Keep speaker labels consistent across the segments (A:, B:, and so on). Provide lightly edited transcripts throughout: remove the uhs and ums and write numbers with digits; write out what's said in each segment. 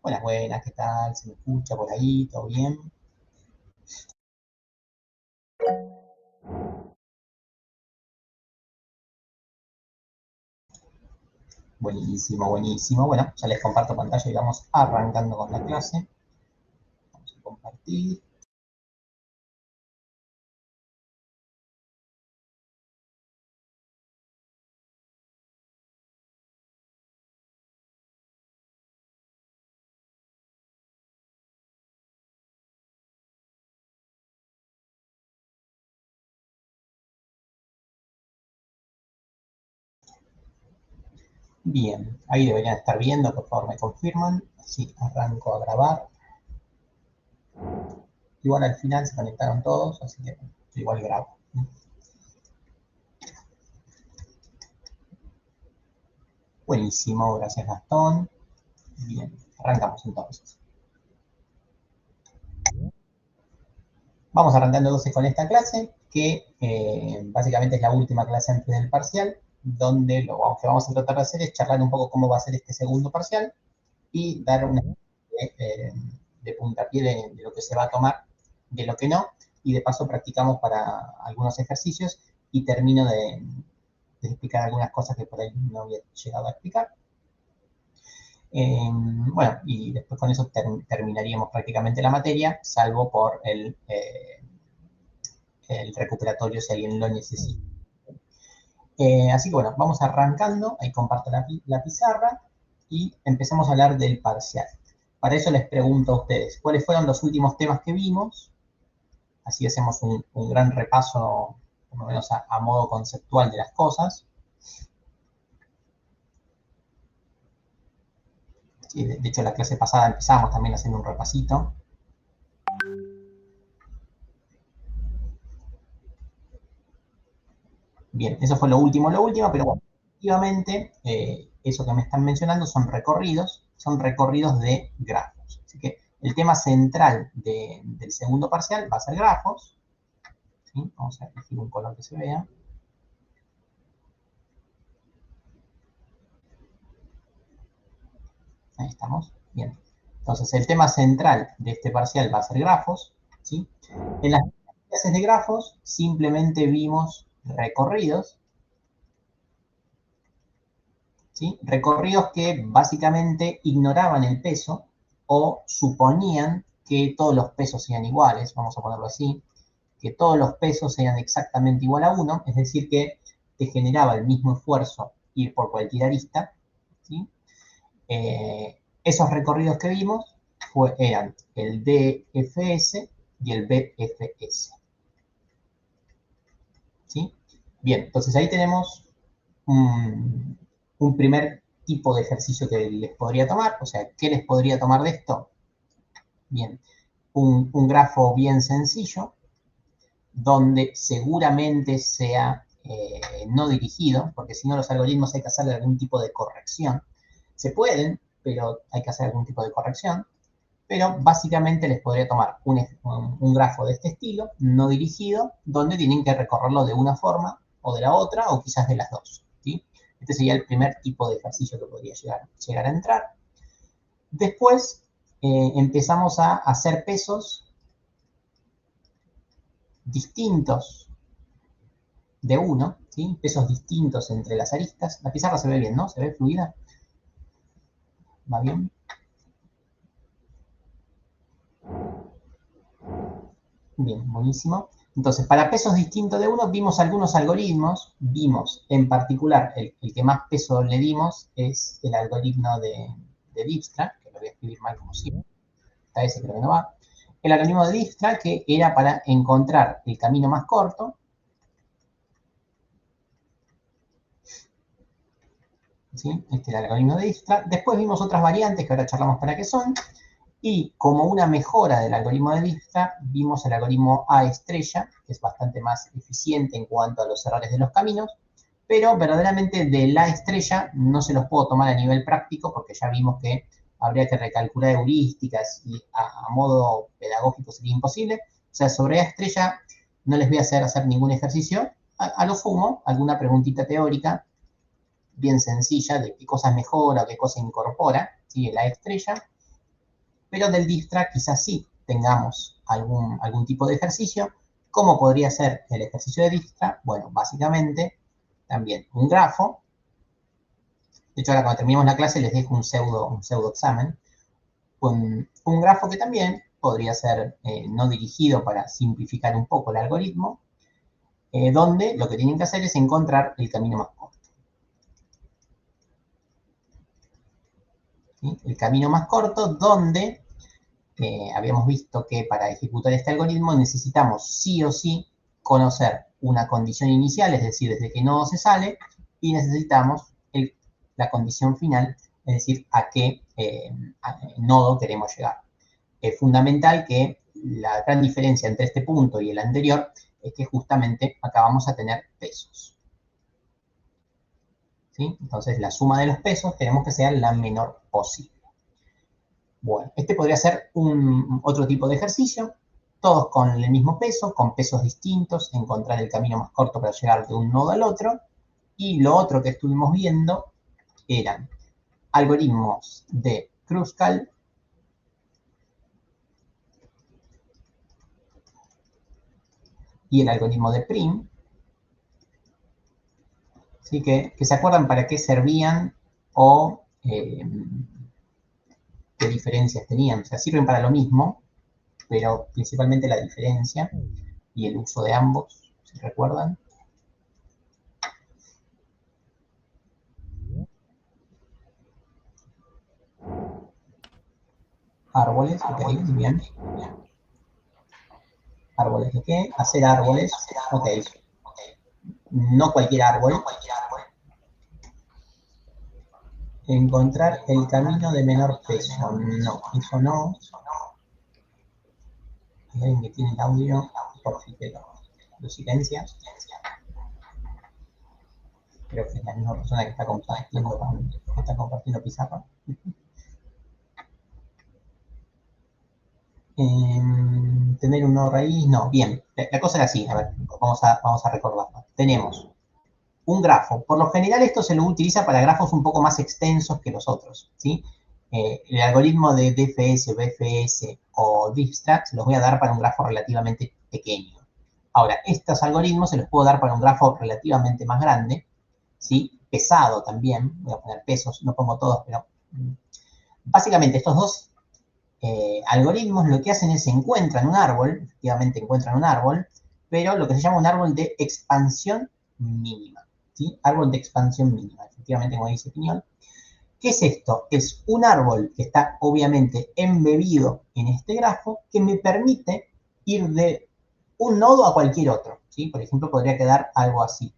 A: Buenas, buenas, ¿qué tal? ¿Se me escucha por ahí? ¿Todo bien? Buenísimo, buenísimo. Bueno, ya les comparto pantalla y vamos arrancando con la clase. Vamos a compartir. Bien, ahí deberían estar viendo, por favor me confirman. Así arranco a grabar. Igual al final se conectaron todos, así que igual grabo. Buenísimo, gracias Gastón. Bien, arrancamos entonces. Vamos arrancando entonces con esta clase, que básicamente es la última clase antes del parcial, donde lo que vamos a tratar de hacer es charlar un poco cómo va a ser este segundo parcial y dar una de puntapié de lo que se va a tomar, de lo que no, y de paso practicamos para algunos ejercicios y termino de explicar algunas cosas que por ahí no había llegado a explicar. Bueno, y después con eso terminaríamos prácticamente la materia, salvo por el recuperatorio si alguien lo necesita. Así que bueno, vamos arrancando, ahí comparto la pizarra y empezamos a hablar del parcial. Para eso les pregunto a ustedes, ¿cuáles fueron los últimos temas que vimos? Así hacemos un gran repaso, por lo menos a modo conceptual de las cosas. Sí, de hecho, la clase pasada empezamos también haciendo un repasito. Bien, eso fue lo último, pero bueno, efectivamente, eso que me están mencionando son recorridos de grafos. Así que el tema central del segundo parcial va a ser grafos. ¿Sí? Vamos a elegir un color que se vea. Ahí estamos. Bien. Entonces, el tema central de este parcial va a ser grafos. ¿Sí? En las clases de grafos simplemente vimos recorridos. ¿Sí? Recorridos que básicamente ignoraban el peso o suponían que todos los pesos sean iguales, vamos a ponerlo así, que todos los pesos sean exactamente igual a 1, es decir, que te generaba el mismo esfuerzo ir por cualquier arista. ¿Sí? Esos recorridos que vimos eran el DFS y el BFS. ¿Sí? Bien, entonces ahí tenemos un primer tipo de ejercicio que les podría tomar. O sea, ¿qué les podría tomar de esto? Bien, un grafo bien sencillo, donde seguramente sea no dirigido, porque si no los algoritmos hay que hacerle algún tipo de corrección. Se pueden, pero hay que hacer algún tipo de corrección. Pero básicamente les podría tomar un grafo de este estilo, no dirigido, donde tienen que recorrerlo de una forma o de la otra, o quizás de las dos. ¿Sí? Este sería el primer tipo de ejercicio que podría llegar a entrar. Después empezamos a hacer pesos distintos de uno, ¿sí? Pesos distintos entre las aristas. La pizarra se ve bien, ¿no? ¿Se ve fluida? ¿Va bien? Bien, buenísimo. Entonces, para pesos distintos de uno, vimos algunos algoritmos. Vimos, en particular, el que más peso le dimos es el algoritmo de Dijkstra, que lo voy a escribir mal como siempre. Esta ese creo que no va. El algoritmo de Dijkstra, que era para encontrar el camino más corto. ¿Sí? Este era el algoritmo de Dijkstra. Después vimos otras variantes que ahora charlamos para qué son. Y como una mejora del algoritmo de Dijkstra, vimos el algoritmo A estrella, que es bastante más eficiente en cuanto a los errores de los caminos, pero verdaderamente de la estrella no se los puedo tomar a nivel práctico porque ya vimos que habría que recalcular heurísticas y a modo pedagógico sería imposible. O sea, sobre A estrella no les voy a hacer ningún ejercicio, a lo sumo alguna preguntita teórica bien sencilla de qué cosas mejora o qué cosa incorpora, ¿sí? La estrella. pero del Dijkstra quizás sí tengamos algún tipo de ejercicio. ¿Cómo podría ser el ejercicio de Dijkstra? Bueno, básicamente también un grafo. De hecho, ahora cuando terminemos la clase les dejo un pseudo examen. Un grafo que también podría ser no dirigido para simplificar un poco el algoritmo, donde lo que tienen que hacer es encontrar el camino más corto. ¿Sí? El camino más corto donde habíamos visto que para ejecutar este algoritmo necesitamos sí o sí conocer una condición inicial, es decir, desde qué nodo se sale, y necesitamos la condición final, es decir, a qué nodo queremos llegar. Es fundamental que la gran diferencia entre este punto y el anterior es que justamente acá vamos a tener pesos. ¿Sí? Entonces la suma de los pesos queremos que sea la menor posible. Bueno, este podría ser otro tipo de ejercicio, todos con el mismo peso, con pesos distintos, encontrar el camino más corto para llegar de un nodo al otro. Y lo otro que estuvimos viendo eran algoritmos de Kruskal y el algoritmo de Prim, ¿sí? que se acuerdan para qué servían o qué diferencias tenían. O sea, sirven para lo mismo, pero principalmente la diferencia y el uso de ambos, si recuerdan. Árboles, ok, bien. ¿Árboles de qué? Hacer árboles, ok. No cualquier árbol. Encontrar el camino de menor peso. No, eso no. Hay alguien que tiene el audio, por si te lo silencia. Creo que es la misma persona que está compartiendo pizarra. Tener un nodo raíz, no, bien. La cosa era así, a ver, vamos a recordarlo. Tenemos un grafo. Por lo general esto se lo utiliza para grafos un poco más extensos que los otros, ¿sí? El algoritmo de DFS, BFS o Dijkstra se los voy a dar para un grafo relativamente pequeño. Ahora, estos algoritmos se los puedo dar para un grafo relativamente más grande, ¿sí? Pesado también, voy a poner pesos, no pongo todos, pero básicamente estos dos algoritmos lo que hacen es encuentran un árbol, efectivamente encuentran un árbol, pero lo que se llama un árbol de expansión mínima. ¿Sí? Árbol de expansión mínima, efectivamente, como dice Piñol. ¿Qué es esto? Es un árbol que está obviamente embebido en este grafo que me permite ir de un nodo a cualquier otro. ¿Sí? Por ejemplo, podría quedar algo así.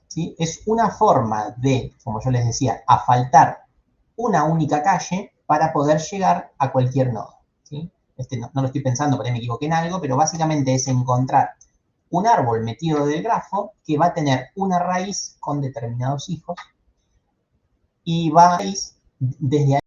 A: ¿Sí? Es una forma de, como yo les decía, asfaltar una única calle para poder llegar a cualquier nodo. ¿Sí? No lo estoy pensando, por ahí me equivoqué en algo, pero básicamente es encontrar un árbol metido del grafo que va a tener una raíz con determinados hijos y va a ir desde ahí.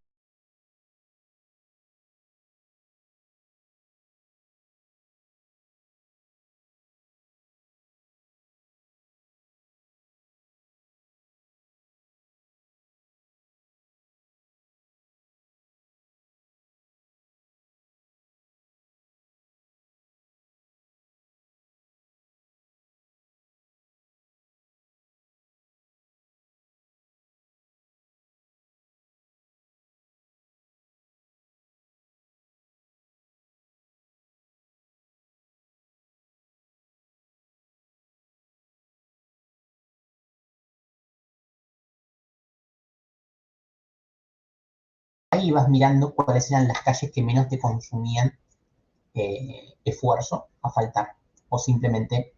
A: Ahí vas mirando cuáles eran las calles que menos te consumían esfuerzo a faltar o simplemente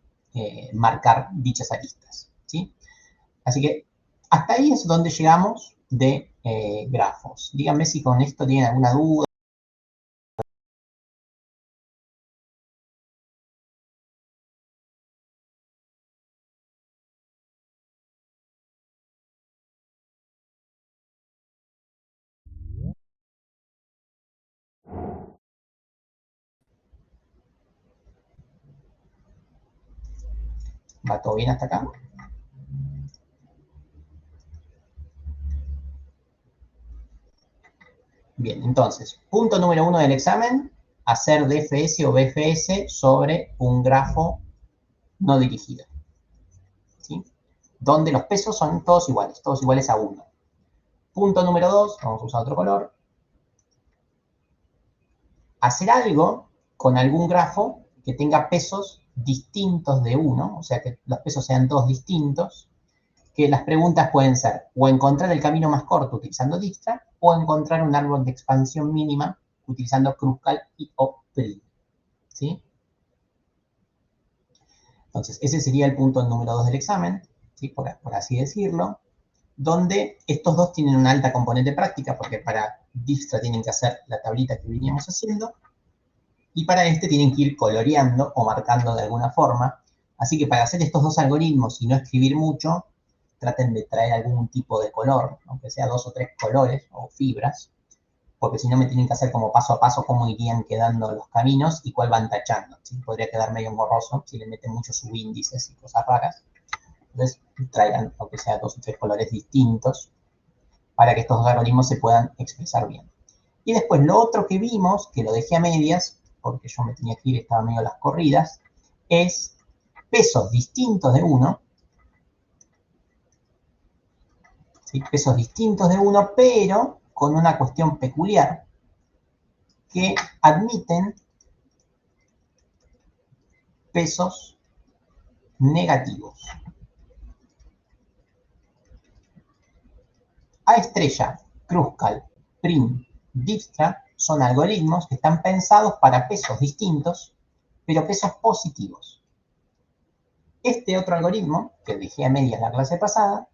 A: marcar dichas aristas. ¿Sí? Así que hasta ahí es donde llegamos de grafos. Díganme si con esto tienen alguna duda. ¿Va todo bien hasta acá? Bien, entonces, punto número 1 del examen, hacer DFS o BFS sobre un grafo no dirigido, ¿sí? Donde los pesos son todos iguales a 1. Punto número 2, vamos a usar otro color. Hacer algo con algún grafo que tenga pesos distintos de 1, o sea, que los pesos sean todos distintos, que las preguntas pueden ser o encontrar el camino más corto utilizando Dijkstra o encontrar un árbol de expansión mínima utilizando Kruskal y o PRI, ¿sí? Entonces, ese sería el punto número 2 del examen, ¿sí? por así decirlo, donde estos dos tienen una alta componente práctica, porque para Dijkstra tienen que hacer la tablita que veníamos haciendo, y para este tienen que ir coloreando o marcando de alguna forma. Así que para hacer estos dos algoritmos y no escribir mucho, traten de traer algún tipo de color, aunque sea 2 o 3 colores o fibras, porque si no me tienen que hacer como paso a paso cómo irían quedando los caminos y cuál van tachando. ¿Sí? Podría quedar medio borroso si le meten muchos subíndices y cosas raras. Entonces traigan, aunque sea 2 o 3 colores distintos, para que estos dos algoritmos se puedan expresar bien. Y después lo otro que vimos, que lo dejé a medias, porque yo me tenía que ir, estaba medio a las corridas, es pesos distintos de 1, ¿sí? Pesos distintos de 1, pero con una cuestión peculiar, que admiten pesos negativos. A estrella, Kruskal, Prim, Dijkstra son algoritmos que están pensados para pesos distintos, pero pesos positivos. Este otro algoritmo, que dejé a medias la clase pasada,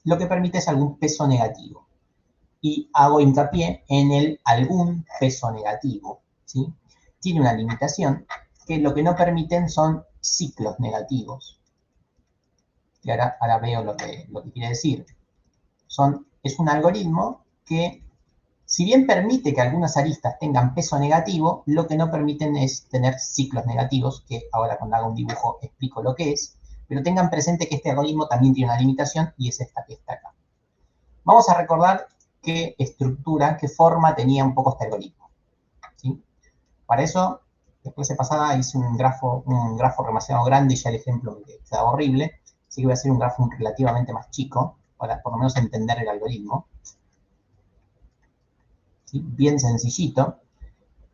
A: lo que permite es algún peso negativo. Y hago hincapié en el algún peso negativo, ¿sí? Tiene una limitación, que lo que no permiten son ciclos negativos. Y ahora veo lo que quiere decir. Es un algoritmo que, si bien permite que algunas aristas tengan peso negativo, lo que no permiten es tener ciclos negativos, que ahora cuando haga un dibujo explico lo que es, pero tengan presente que este algoritmo también tiene una limitación y es esta que está acá. Vamos a recordar qué estructura, qué forma tenía un poco este algoritmo, ¿sí? Para eso, la clase pasada hice un grafo demasiado grande y ya el ejemplo me quedaba horrible, así que voy a hacer un grafo relativamente más chico, para por lo menos entender el algoritmo, ¿sí? Bien sencillito.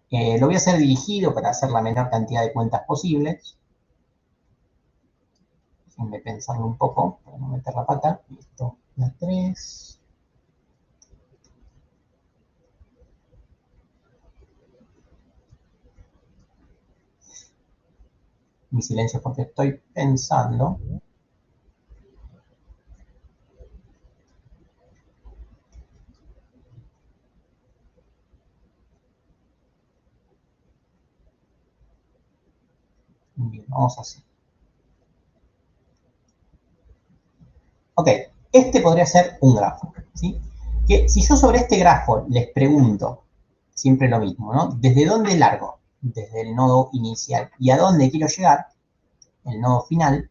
A: Lo voy a hacer dirigido para hacer la menor cantidad de cuentas posibles. Déjenme pensarlo un poco para no meter la pata. Listo, la 3. Mi silencio porque estoy pensando. Bien, vamos así. Ok, este podría ser un grafo, ¿sí? Que si yo sobre este grafo les pregunto, siempre lo mismo, ¿no? ¿Desde dónde largo? Desde el nodo inicial. ¿Y a dónde quiero llegar? El nodo final.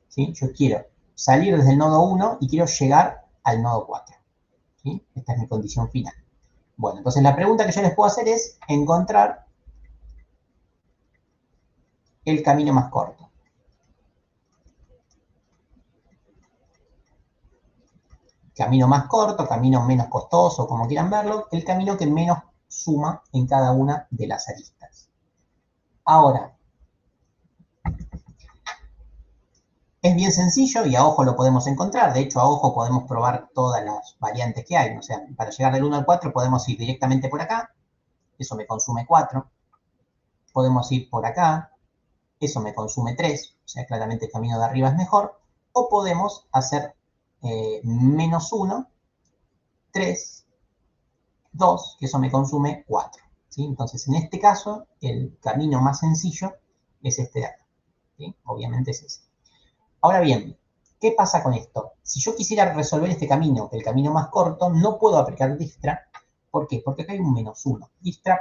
A: ¿Sí? Yo quiero salir desde el nodo 1 y quiero llegar al nodo 4. ¿Sí? Esta es mi condición final. Bueno, entonces la pregunta que yo les puedo hacer es encontrar el camino más corto. Camino más corto, camino menos costoso, como quieran verlo, el camino que menos suma en cada una de las aristas. Ahora, es bien sencillo y a ojo lo podemos encontrar. De hecho, a ojo podemos probar todas las variantes que hay. O sea, para llegar del 1 al 4 podemos ir directamente por acá. Eso me consume 4. Podemos ir por acá. Eso me consume 3. O sea, claramente el camino de arriba es mejor. O podemos hacer menos 1, 3, 2, que eso me consume 4. ¿Sí? Entonces, en este caso, el camino más sencillo es este de acá. ¿Sí? Obviamente es ese. Ahora bien, ¿qué pasa con esto? Si yo quisiera resolver este camino, el camino más corto, no puedo aplicar Dijkstra. ¿Por qué? Porque acá hay un menos 1. Dijkstra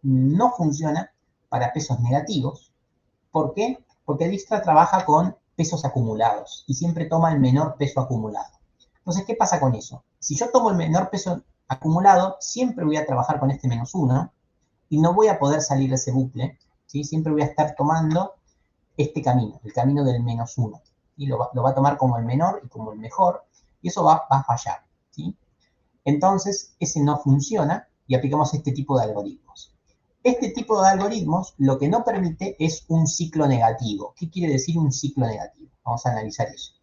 A: no funciona para pesos negativos. ¿Por qué? Porque Dijkstra trabaja con pesos acumulados y siempre toma el menor peso acumulado. Entonces, ¿qué pasa con eso? Si yo tomo el menor peso acumulado, siempre voy a trabajar con este -1 y no voy a poder salir de ese bucle, ¿sí? Siempre voy a estar tomando este camino, el camino del -1. Y lo va a tomar como el menor y como el mejor, y eso va a fallar, ¿sí? Entonces, ese no funciona y aplicamos este tipo de algoritmos. Este tipo de algoritmos lo que no permite es un ciclo negativo. ¿Qué quiere decir un ciclo negativo? Vamos a analizar eso.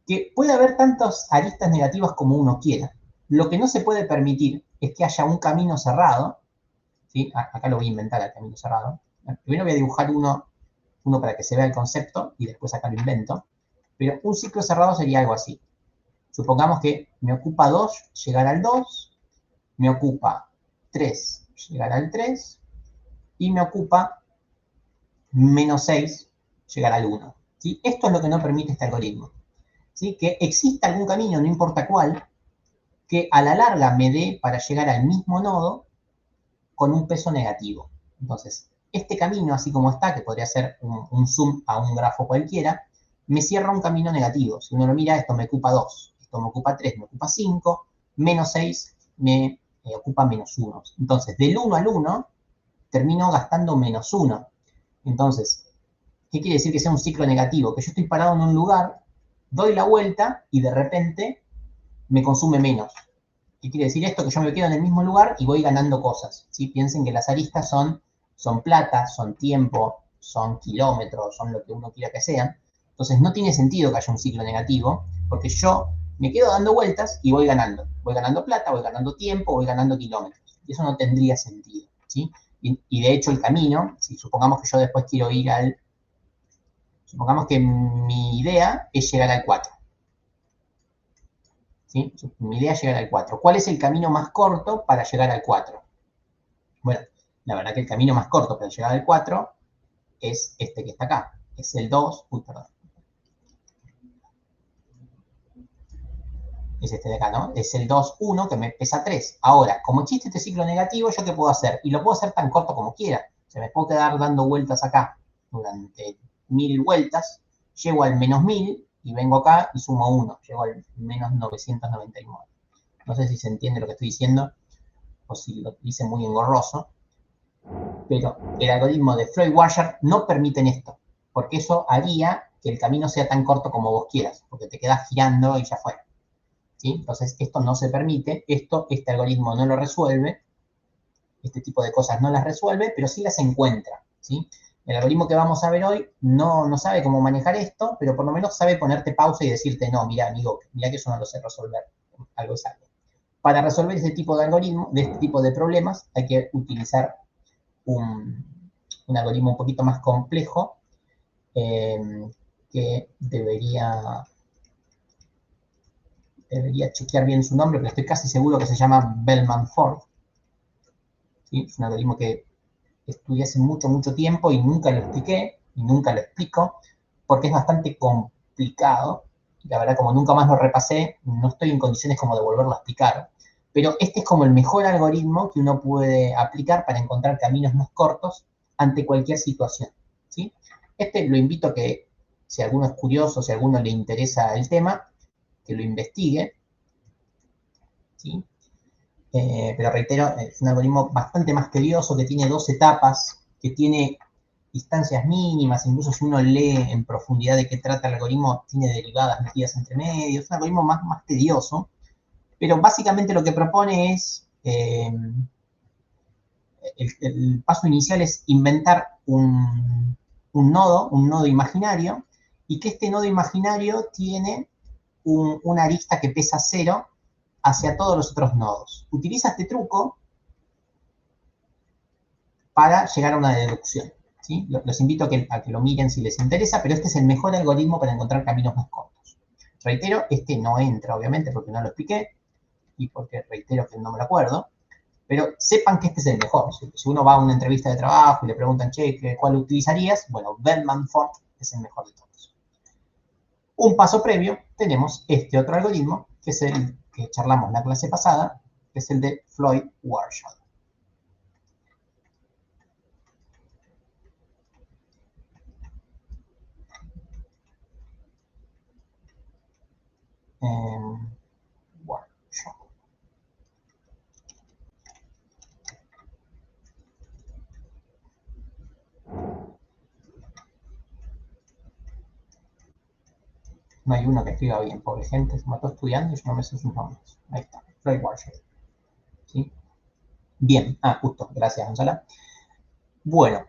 A: Que puede haber tantas aristas negativas como uno quiera. Lo que no se puede permitir es que haya un camino cerrado, ¿sí? Acá lo voy a inventar, el camino cerrado. Primero voy a dibujar uno para que se vea el concepto y después acá lo invento. Pero un ciclo cerrado sería algo así. Supongamos que me ocupa 2 llegar al 2, me ocupa 3 llegar al 3 y me ocupa -6 llegar al 1. ¿Sí? Esto es lo que no permite este algoritmo. ¿Sí? Que exista algún camino, no importa cuál, que a la larga me dé para llegar al mismo nodo con un peso negativo. Entonces, este camino, así como está, que podría ser un zoom a un grafo cualquiera, me cierra un camino negativo. Si uno lo mira, esto me ocupa 2, esto me ocupa 3, me ocupa 5, -6 me ocupa -1. Entonces, del 1 al 1, termino gastando -1. Entonces, ¿qué quiere decir que sea un ciclo negativo? Que yo estoy parado en un lugar, doy la vuelta y de repente me consume menos. ¿Qué quiere decir esto? Que yo me quedo en el mismo lugar y voy ganando cosas. ¿Sí? Piensen que las aristas son plata, son tiempo, son kilómetros, son lo que uno quiera que sean. Entonces no tiene sentido que haya un ciclo negativo, porque yo me quedo dando vueltas y voy ganando. Voy ganando plata, voy ganando tiempo, voy ganando kilómetros. Y eso no tendría sentido. ¿Sí? Y de hecho el camino, si supongamos que yo después quiero ir al... Supongamos que mi idea es llegar al 4. ¿Sí? Mi idea es llegar al 4. ¿Cuál es el camino más corto para llegar al 4? Bueno, la verdad que el camino más corto para llegar al 4 es este que está acá. Es el 2, uy, perdón. Es este de acá, ¿no? Es el 2, 1 que me pesa 3. Ahora, como existe este ciclo negativo, ¿yo qué puedo hacer? Y lo puedo hacer tan corto como quiera. Se me puedo quedar dando vueltas acá durante 1000 vueltas, llego al -1000 y vengo acá y sumo 1. Llego al -999. No sé si se entiende lo que estoy diciendo o si lo hice muy engorroso, pero el algoritmo de Floyd-Warshard no permite esto, porque eso haría que el camino sea tan corto como vos quieras, porque te quedas girando y ya fue. ¿Sí? Entonces, esto no se permite, este algoritmo no lo resuelve, este tipo de cosas no las resuelve, pero sí las encuentra. ¿Sí? El algoritmo que vamos a ver hoy no sabe cómo manejar esto, pero por lo menos sabe ponerte pausa y decirte, no, mira, amigo, mira que eso no lo sé resolver, algo es algo. Para resolver este tipo de algoritmos, de este tipo de problemas, hay que utilizar un algoritmo un poquito más complejo que debería chequear bien su nombre, pero estoy casi seguro que se llama Bellman-Ford. ¿Sí? Es un algoritmo que estudié hace mucho, mucho tiempo y nunca lo expliqué y nunca lo explico porque es bastante complicado. La verdad, como nunca más lo repasé, no estoy en condiciones como de volverlo a explicar. Pero este es como el mejor algoritmo que uno puede aplicar para encontrar caminos más cortos ante cualquier situación. ¿Sí? Este lo invito a que, si alguno es curioso, si a alguno le interesa el tema, que lo investigue. ¿Sí? Pero reitero, es un algoritmo bastante más tedioso, que tiene 2 etapas, que tiene distancias mínimas, incluso si uno lee en profundidad de qué trata el algoritmo, tiene derivadas metidas entre medio, es un algoritmo más tedioso, pero básicamente lo que propone es, el paso inicial es inventar un nodo imaginario, y que este nodo imaginario tiene una arista que pesa 0 hacia todos los otros nodos. Utiliza este truco para llegar a una deducción. ¿Sí? Los invito a que lo miren si les interesa, pero este es el mejor algoritmo para encontrar caminos más cortos. Reitero, este no entra, obviamente, porque no lo expliqué y porque reitero que no me lo acuerdo, pero sepan que este es el mejor. Si uno va a una entrevista de trabajo y le preguntan, che, ¿cuál utilizarías? Bueno, Bellman-Ford es el mejor de todos. Un paso previo, tenemos este otro algoritmo, que es el que charlamos la clase pasada, que es el de Floyd-Warshall. Warshall. No hay uno que escriba bien, pobre gente, se mató estudiando y yo no me sé sus nombres. Ahí está, Floyd Warshall. ¿Sí? Bien, justo, gracias Gonzalo. Bueno,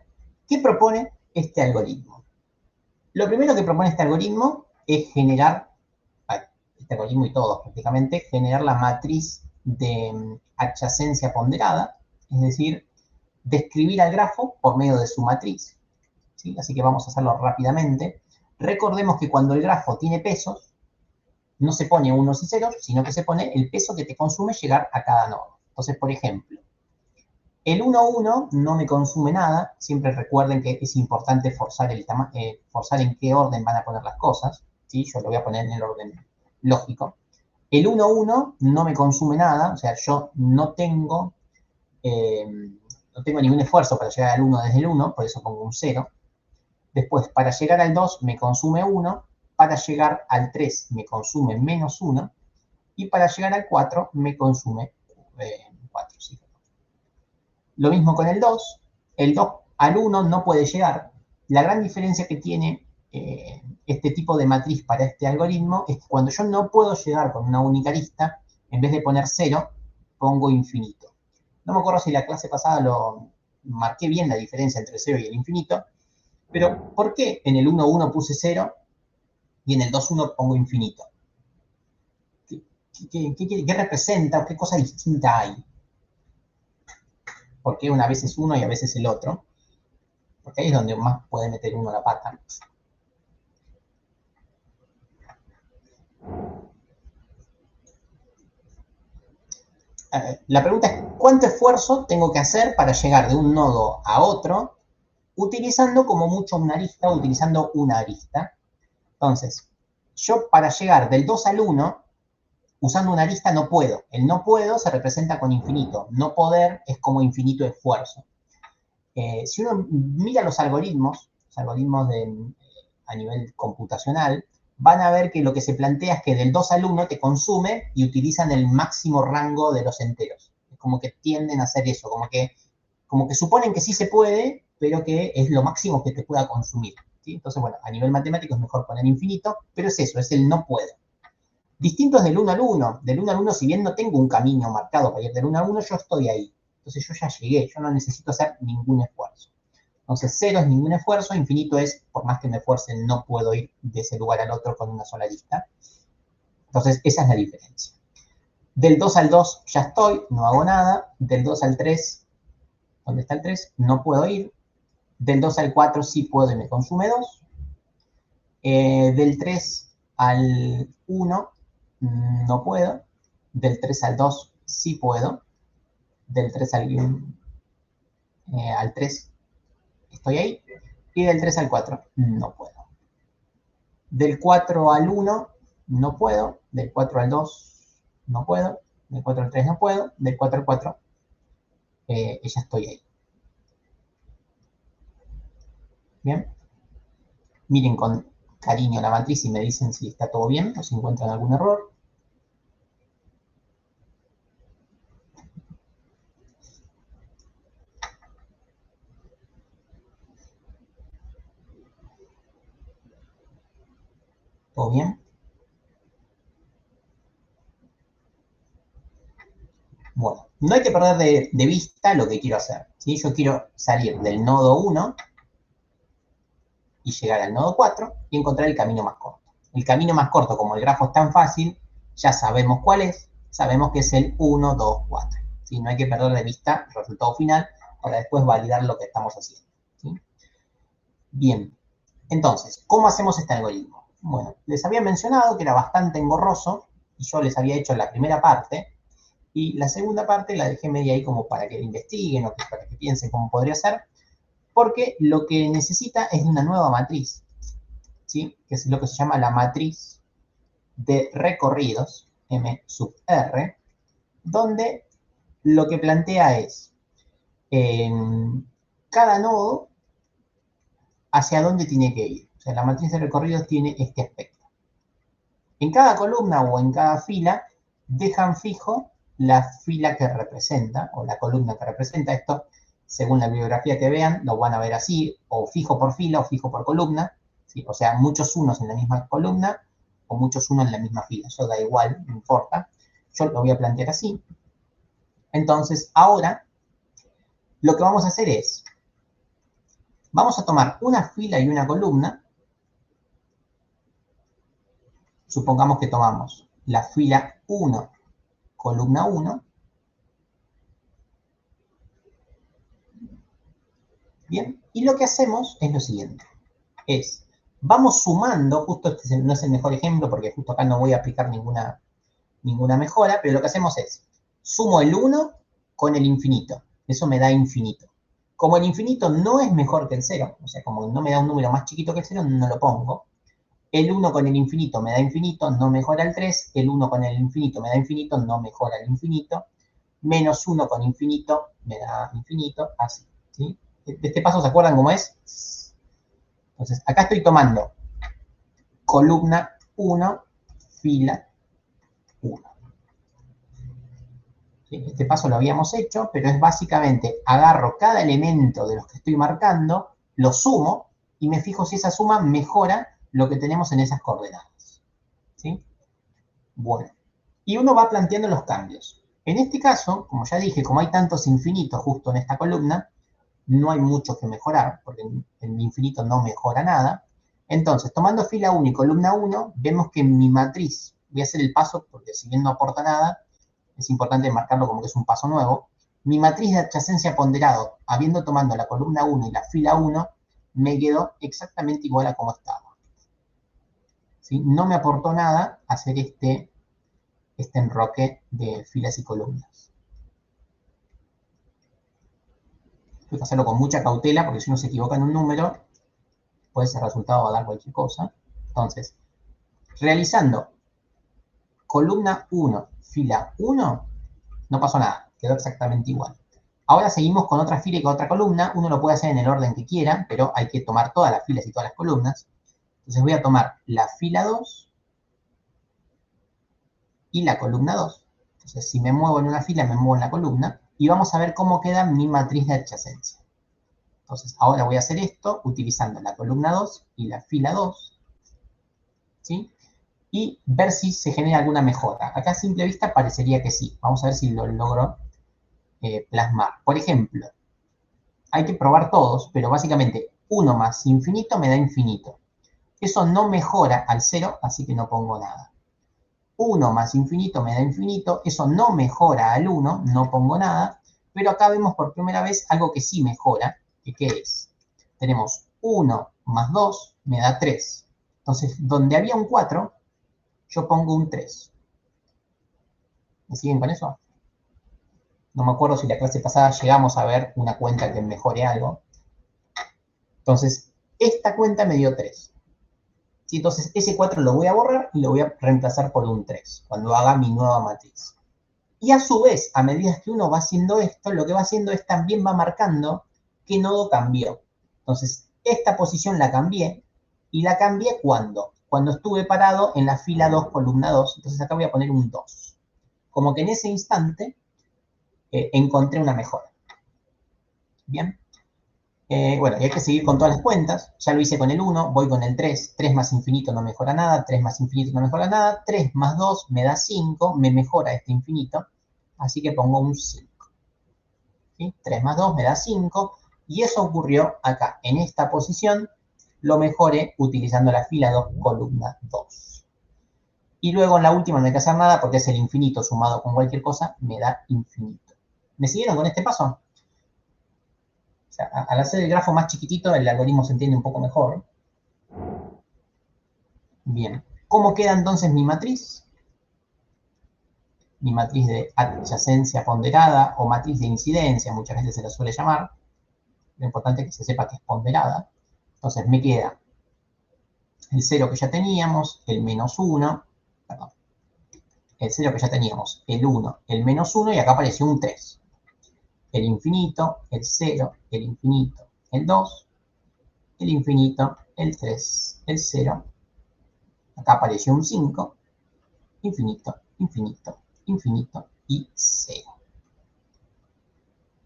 A: ¿qué propone este algoritmo? Lo primero que propone este algoritmo es generar, este algoritmo y todos prácticamente, generar la matriz de adyacencia ponderada, es decir, describir al grafo por medio de su matriz. ¿Sí? Así que vamos a hacerlo rápidamente. Recordemos que cuando el grafo tiene pesos, no se pone unos y ceros, sino que se pone el peso que te consume llegar a cada nodo. Entonces, por ejemplo, el 1, 1 no me consume nada. Siempre recuerden que es importante forzar en qué orden van a poner las cosas. ¿Sí? Yo lo voy a poner en el orden lógico. El 1, 1 no me consume nada. O sea, yo no tengo ningún esfuerzo para llegar al 1 desde el 1, por eso pongo un 0. Después, para llegar al 2 me consume 1. Para llegar al 3 me consume menos 1. Y para llegar al 4 me consume 4. ¿Sí? Lo mismo con el 2. El 2 al 1 no puede llegar. La gran diferencia que tiene este tipo de matriz para este algoritmo es que cuando yo no puedo llegar con una única arista, en vez de poner 0, pongo infinito. No me acuerdo si la clase pasada lo marqué bien la diferencia entre 0 y el infinito, pero ¿por qué en el 1, 1 puse 0 y en el 2, 1 pongo infinito? ¿Qué representa o qué cosa distinta hay? ¿Por qué una vez es uno y a veces el otro? Porque ahí es donde más puede meter uno la pata. La pregunta es, ¿cuánto esfuerzo tengo que hacer para llegar de un nodo a otro utilizando como mucho una arista, utilizando una arista? Entonces, yo para llegar del 2 al 1, usando una arista no puedo. El no puedo se representa con infinito. No poder es como infinito esfuerzo. Si uno mira los algoritmos a nivel computacional, van a ver que lo que se plantea es que del 2 al 1 te consume y utilizan el máximo rango de los enteros. Es como que tienden a hacer eso, como que suponen que sí se puede, pero que es lo máximo que te pueda consumir. ¿Sí? Entonces, bueno, a nivel matemático es mejor poner infinito, pero es eso, es el no puedo. Distintos del 1 al 1. Del 1 al 1, si bien no tengo un camino marcado para ir del 1 al 1, yo estoy ahí. Entonces yo ya llegué, yo no necesito hacer ningún esfuerzo. Entonces 0 es ningún esfuerzo, infinito es, por más que me esfuerce, no puedo ir de ese lugar al otro con una sola lista. Entonces esa es la diferencia. Del 2 al 2 ya estoy, no hago nada. Del 2 al 3, ¿dónde está el 3? No puedo ir. Del 2 al 4 sí puedo y me consume 2. Del 3 al 1 no puedo. Del 3 al 2 sí puedo. Del 3 al 3 estoy ahí. Y del 3 al 4 no puedo. Del 4 al 1 no puedo. Del 4 al 2 no puedo. Del 4 al 3 no puedo. Del 4 al 4 ya estoy ahí. Bien. Miren con cariño la matriz y me dicen si está todo bien o si encuentran algún error. ¿Todo bien? Bueno, no hay que perder de vista lo que quiero hacer. ¿Sí? Yo quiero salir del nodo 1 y llegar al nodo 4 y encontrar el camino más corto. El camino más corto, como el grafo es tan fácil, ya sabemos cuál es. Sabemos que es el 1, 2, 4. ¿Sí? No hay que perder de vista el resultado final para después validar lo que estamos haciendo. ¿Sí? Bien, entonces, ¿cómo hacemos este algoritmo? Bueno, les había mencionado que era bastante engorroso y yo les había hecho la primera parte y la segunda parte la dejé media ahí como para que investiguen o para que piensen cómo podría ser, porque lo que necesita es de una nueva matriz, ¿sí? Que es lo que se llama la matriz de recorridos, M sub R, donde lo que plantea es cada nodo hacia dónde tiene que ir. O sea, la matriz de recorridos tiene este aspecto. En cada columna o en cada fila dejan fijo la fila que representa o la columna que representa. Esto, según la bibliografía que vean, lo van a ver así, o fijo por fila o fijo por columna. ¿Sí? O sea, muchos unos en la misma columna o muchos 1 en la misma fila. Eso da igual, no importa. Yo lo voy a plantear así. Entonces, ahora, lo que vamos a hacer es, vamos a tomar una fila y una columna. Supongamos que tomamos la fila 1, columna 1. Bien, y lo que hacemos es lo siguiente. Vamos sumando, justo este no es el mejor ejemplo, porque justo acá no voy a aplicar ninguna mejora, pero lo que hacemos es, sumo el 1 con el infinito. Eso me da infinito. Como el infinito no es mejor que el 0, o sea, como no me da un número más chiquito que el 0, no lo pongo. El 1 con el infinito me da infinito, no mejora el 3. El 1 con el infinito me da infinito, no mejora el infinito. Menos 1 con infinito me da infinito, así. ¿Sí? De este paso, ¿se acuerdan cómo es? Entonces, acá estoy tomando columna 1, fila 1. ¿Sí? Este paso lo habíamos hecho, pero es básicamente, agarro cada elemento de los que estoy marcando, lo sumo y me fijo si esa suma mejora lo que tenemos en esas coordenadas. ¿Sí? Bueno, y uno va planteando los cambios. En este caso, como ya dije, como hay tantos infinitos justo en esta columna, no hay mucho que mejorar, porque el infinito no mejora nada. Entonces, tomando fila 1 y columna 1, vemos que mi matriz, voy a hacer el paso, porque si bien no aporta nada, es importante marcarlo como que es un paso nuevo. Mi matriz de adyacencia ponderado, habiendo tomado la columna 1 y la fila 1, me quedó exactamente igual a como estaba. ¿Sí? No me aportó nada hacer este enroque de filas y columnas. Hay que hacerlo con mucha cautela, porque si uno se equivoca en un número, puede ser resultado va a dar cualquier cosa. Entonces, realizando columna 1, fila 1, no pasó nada, quedó exactamente igual. Ahora seguimos con otra fila y con otra columna. Uno lo puede hacer en el orden que quiera, pero hay que tomar todas las filas y todas las columnas. Entonces voy a tomar la fila 2 y la columna 2. Entonces, si me muevo en una fila, me muevo en la columna. Y vamos a ver cómo queda mi matriz de adyacencia. Entonces, ahora voy a hacer esto utilizando la columna 2 y la fila 2. ¿Sí? Y ver si se genera alguna mejora. Acá a simple vista parecería que sí. Vamos a ver si lo logro plasmar. Por ejemplo, hay que probar todos, pero básicamente 1 más infinito me da infinito. Eso no mejora al 0, así que no pongo nada. 1 más infinito me da infinito, eso no mejora al 1, no pongo nada, pero acá vemos por primera vez algo que sí mejora, que ¿qué es? Tenemos 1 más 2 me da 3. Entonces, donde había un 4, yo pongo un 3. ¿Me siguen con eso? No me acuerdo si la clase pasada llegamos a ver una cuenta que mejore algo. Entonces, esta cuenta me dio 3. ¿Sí? Entonces, ese 4 lo voy a borrar y lo voy a reemplazar por un 3 cuando haga mi nueva matriz. Y a su vez, a medida que uno va haciendo esto, lo que va haciendo es también va marcando qué nodo cambió. Entonces, esta posición la cambié, y la cambié ¿cuándo? Cuando estuve parado en la fila 2, columna 2. Entonces acá voy a poner un 2. Como que en ese instante encontré una mejora. Bien. Bueno, y hay que seguir con todas las cuentas. Ya lo hice con el 1, voy con el 3. 3 más infinito no mejora nada, 3 más infinito no mejora nada, 3 más 2 me da 5, me mejora este infinito, así que pongo un 5. ¿Sí? 3 más 2 me da 5, y eso ocurrió acá. En esta posición lo mejoré utilizando la fila 2, columna 2. Y luego en la última no hay que hacer nada, porque es el infinito sumado con cualquier cosa, me da infinito. ¿Me siguieron con este paso? O sea, al hacer el grafo más chiquitito, el algoritmo se entiende un poco mejor. Bien. ¿Cómo queda entonces mi matriz? Mi matriz de adyacencia ponderada, o matriz de incidencia, muchas veces se la suele llamar. Lo importante es que se sepa que es ponderada. Entonces me queda el 0 que ya teníamos, el menos 1, perdón, el 0 que ya teníamos, el 1, el menos 1, y acá apareció un 3. El infinito, el 0, el infinito, el 2, el infinito, el 3, el 0. Acá apareció un 5, infinito, infinito, infinito y 0.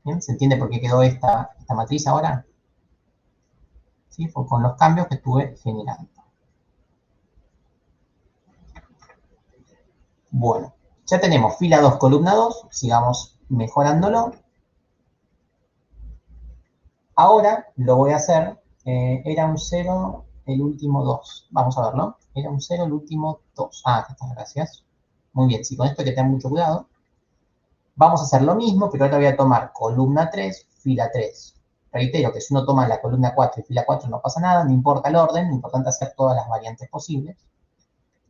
A: ¿Bien? ¿Se entiende por qué quedó esta matriz ahora? ¿Sí? Con los cambios que estuve generando. Bueno, ya tenemos fila 2, columna 2, sigamos mejorándolo. Ahora lo voy a hacer, era un 0 el último 2, vamos a verlo, era un 0 el último 2, acá está, gracias. Muy bien, sí, con esto hay que tener mucho cuidado. Vamos a hacer lo mismo, pero ahora voy a tomar columna 3, fila 3. Reitero que si uno toma la columna 4 y fila 4 no pasa nada, no importa el orden, lo importante es hacer todas las variantes posibles.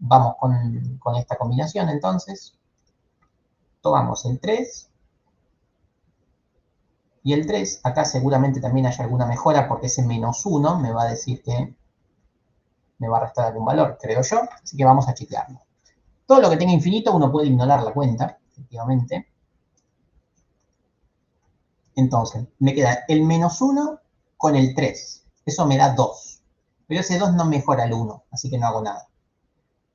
A: Vamos con esta combinación entonces. Tomamos el 3 y el 3. Acá seguramente también hay alguna mejora porque ese menos 1 me va a decir que me va a restar algún valor, creo yo. Así que vamos a chequearlo. Todo lo que tenga infinito uno puede ignorar la cuenta, efectivamente. Entonces, me queda el menos 1 con el 3. Eso me da 2. Pero ese 2 no mejora el 1, así que no hago nada.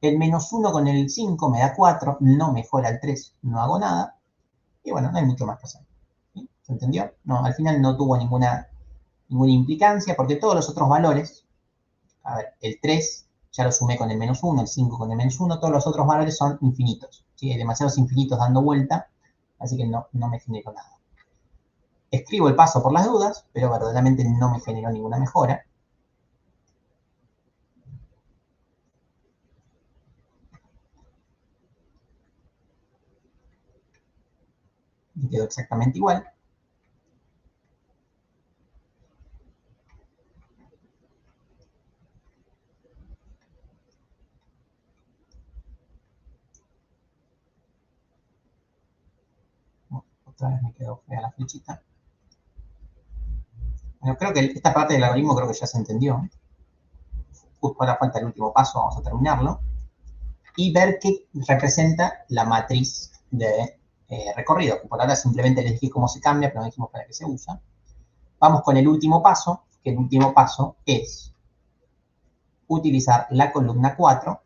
A: El menos 1 con el 5 me da 4, no mejora el 3, no hago nada. Y bueno, no hay mucho más que hacer. ¿Sí? ¿Se entendió? No, al final no tuvo ninguna implicancia porque todos los otros valores, a ver, el 3 ya lo sumé con el menos 1, el 5 con el menos 1, todos los otros valores son infinitos. ¿Sí? Hay demasiados infinitos dando vuelta, así que no me genero nada. Escribo el paso por las dudas, pero verdaderamente no me generó ninguna mejora. Y quedó exactamente igual. Bueno, otra vez me quedó fea la flechita. Bueno, creo que esta parte del algoritmo creo que ya se entendió. Justo ahora falta el último paso, vamos a terminarlo. Y ver qué representa la matriz de recorrido. Por ahora simplemente les dije cómo se cambia, pero no dijimos para qué se usa. Vamos con el último paso, que el último paso es utilizar la columna 4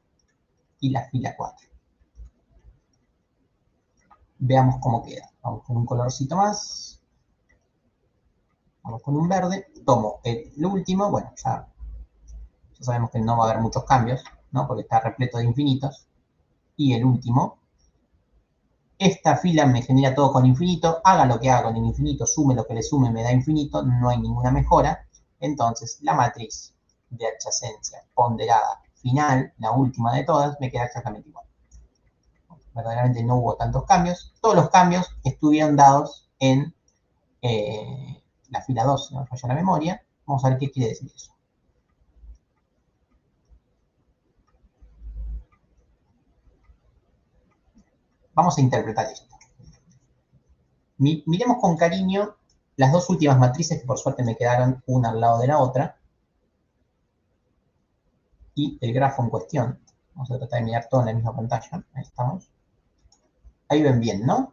A: y la fila 4. Veamos cómo queda. Vamos con un colorcito más. Vamos con un verde. Tomo el último. Bueno, ya sabemos que no va a haber muchos cambios, ¿no? Porque está repleto de infinitos. Y el último. Esta fila me genera todo con infinito. Haga lo que haga con el infinito. Sume lo que le sume, me da infinito. No hay ninguna mejora. Entonces, la matriz de adyacencia ponderada final, la última de todas, me queda exactamente igual. Verdaderamente no hubo tantos cambios. Todos los cambios estuvieron dados en la fila 2, si no me falla la memoria. Vamos a ver qué quiere decir eso. Vamos a interpretar esto. Miremos con cariño las dos últimas matrices que por suerte me quedaron una al lado de la otra. Y el grafo en cuestión. Vamos a tratar de mirar todo en la misma pantalla. Ahí estamos. Ahí ven bien, ¿no?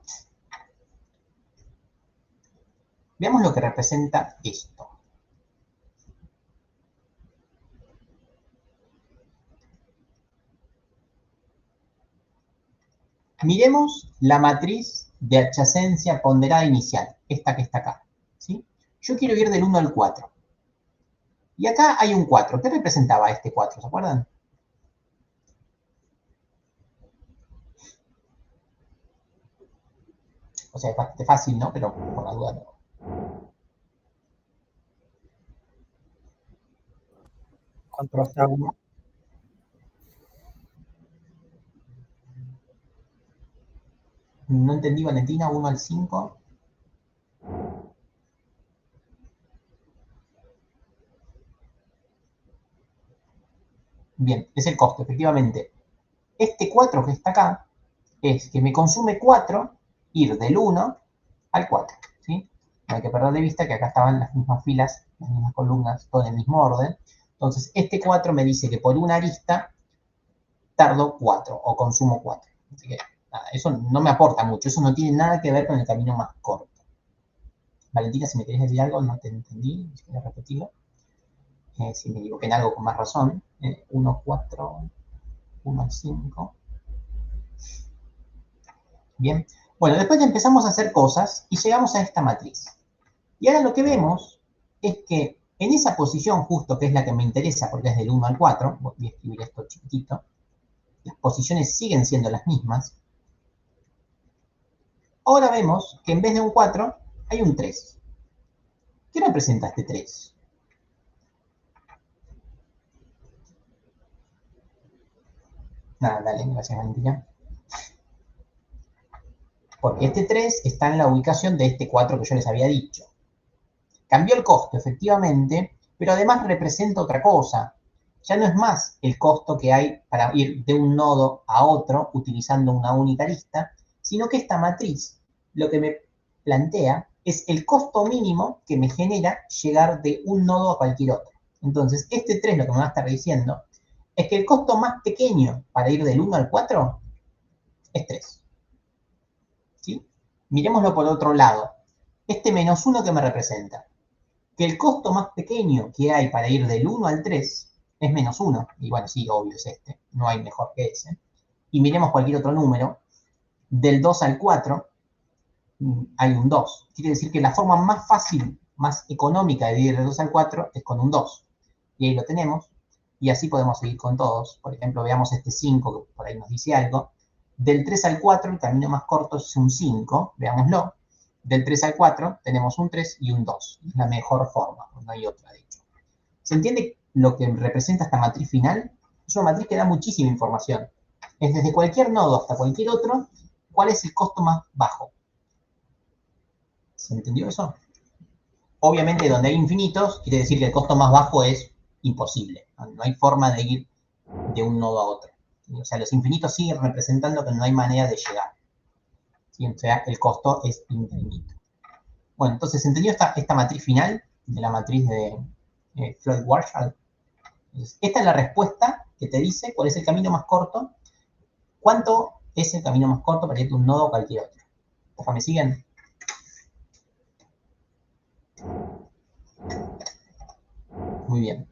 A: Veamos lo que representa esto. Miremos la matriz de adyacencia ponderada inicial, esta que está acá. ¿Sí? Yo quiero ir del 1 al 4. Y acá hay un 4. ¿Qué representaba este 4? ¿Se acuerdan? O sea, es bastante fácil, ¿no? Pero por la duda no.
B: ¿Cuánto está uno?
A: No entendí, Valentina, 1 al 5. Bien, es el costo, efectivamente. Este 4 que está acá es que me consume 4 ir del 1 al 4. ¿Sí? No hay que perder de vista que acá estaban las mismas filas, las mismas columnas, todo en el mismo orden. Entonces, este 4 me dice que por una arista tardo 4 o consumo 4. Así que nada, eso no me aporta mucho, eso no tiene nada que ver con el camino más corto. Valentina, si me querés decir algo, no te entendí, si querés repetirlo. Si me equivoqué en algo con más razón. 1, 4, 1, 5. Bien. Bueno, después empezamos a hacer cosas y llegamos a esta matriz. Y ahora lo que vemos es que en esa posición justo, que es la que me interesa, porque es del 1 al 4, voy a escribir esto chiquitito, las posiciones siguen siendo las mismas. Ahora vemos que en vez de un 4 hay un 3. ¿Qué representa este 3? Nada, dale, gracias Valentina. Porque este 3 está en la ubicación de este 4 que yo les había dicho. Cambió el costo, efectivamente, pero además representa otra cosa. Ya no es más el costo que hay para ir de un nodo a otro utilizando una única lista, sino que esta matriz lo que me plantea es el costo mínimo que me genera llegar de un nodo a cualquier otro. Entonces, este 3 lo que me va a estar diciendo es que el costo más pequeño para ir del 1 al 4 es 3. ¿Sí? Miremoslo por otro lado. Este menos 1 que me representa que el costo más pequeño que hay para ir del 1 al 3 es menos 1. Y bueno, sí, obvio es este. No hay mejor que ese. Y miremos cualquier otro número. Del 2 al 4 hay un 2. Quiere decir que la forma más fácil, más económica de ir del 2 al 4 es con un 2. Y ahí lo tenemos. Y así podemos seguir con todos. Por ejemplo, veamos este 5, que por ahí nos dice algo. Del 3 al 4, el camino más corto es un 5. Veámoslo. Del 3 al 4 tenemos un 3 y un 2. Es la mejor forma, no hay otra, de hecho. ¿Se entiende lo que representa esta matriz final? Es una matriz que da muchísima información. Es desde cualquier nodo hasta cualquier otro, cuál es el costo más bajo. ¿Se entendió eso? Obviamente, donde hay infinitos, quiere decir que el costo más bajo es imposible. No hay forma de ir de un nodo a otro. O sea, los infinitos siguen representando que no hay manera de llegar. ¿Sí? O sea, el costo es infinito. Bueno, entonces, ¿entendió esta matriz final de la matriz de Floyd-Warshall? Esta es la respuesta que te dice cuál es el camino más corto, cuánto es el camino más corto para ir de un nodo a cualquier otro. ¿Me siguen? Muy bien.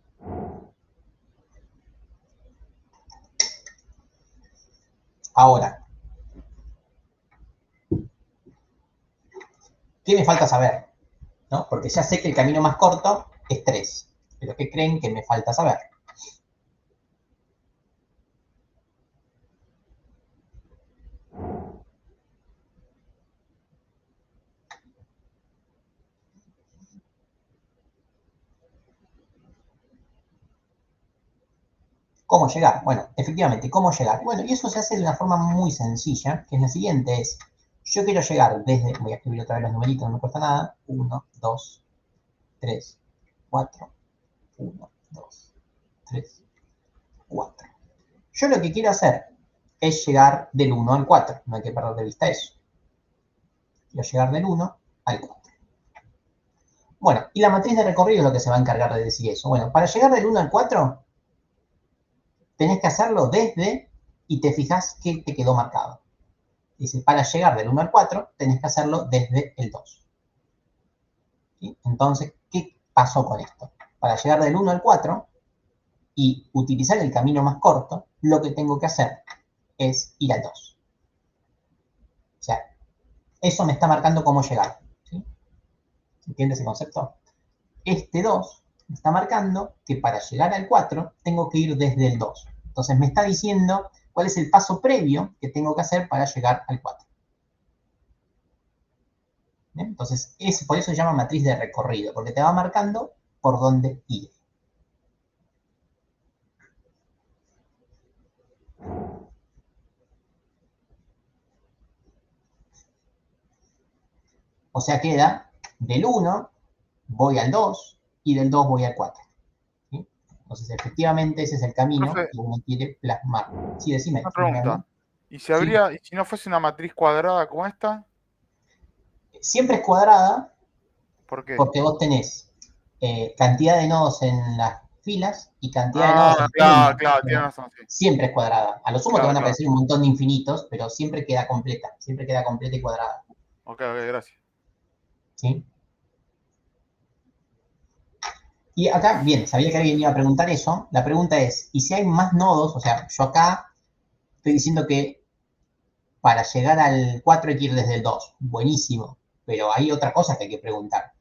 A: Ahora, ¿qué me falta saber? ¿No? Porque ya sé que el camino más corto es 3. Pero ¿qué creen que me falta saber? ¿Cómo llegar? Bueno, efectivamente, ¿cómo llegar? Bueno, y eso se hace de una forma muy sencilla, que es la siguiente, es, yo quiero llegar desde, voy a escribir otra vez los numeritos, no me cuesta nada, 1, 2, 3, 4, 1, 2, 3, 4. Yo lo que quiero hacer es llegar del 1 al 4, no hay que perder de vista eso. Quiero llegar del 1 al 4. Bueno, y la matriz de recorrido es lo que se va a encargar de decir eso. Bueno, para llegar del 1 al 4, tenés que hacerlo desde, y te fijas que te quedó marcado. Dice, para llegar del 1 al 4, tenés que hacerlo desde el 2. ¿Sí? Entonces, ¿qué pasó con esto? Para llegar del 1 al 4 y utilizar el camino más corto, lo que tengo que hacer es ir al 2. O sea, eso me está marcando cómo llegar. ¿Sí? ¿Entiende ese concepto? Este 2 me está marcando que para llegar al 4 tengo que ir desde el 2. Entonces me está diciendo cuál es el paso previo que tengo que hacer para llegar al 4. ¿Bien? Entonces, por eso se llama matriz de recorrido, porque te va marcando por dónde ir. O sea, queda del 1 voy al 2 y del 2 voy al 4. ¿Sí? Entonces, efectivamente, ese es el camino
C: Profe,
A: que uno quiere plasmar. Sí, decime.
C: una pregunta. ¿Y si
A: Sí.
C: habría, y si no fuese una matriz cuadrada como esta?
A: Siempre es cuadrada
C: ¿Por qué?
A: porque vos tenés cantidad de nodos en las filas y cantidad de nodos
C: Ah,
A: en
C: claro,
A: columnas.
C: claro, tiene
A: Pero
C: razón, sí.
A: siempre es cuadrada. A lo sumo te
C: Claro,
A: van a
C: claro.
A: aparecer un montón de infinitos, pero siempre queda completa. Siempre queda completa y cuadrada.
C: Ok, gracias.
A: ¿Sí? Y acá, bien, sabía que alguien iba a preguntar eso. La pregunta es, ¿y si hay más nodos? O sea, yo acá estoy diciendo que para llegar al 4 hay que ir desde el 2. Buenísimo. Pero hay otra cosa que hay que preguntar.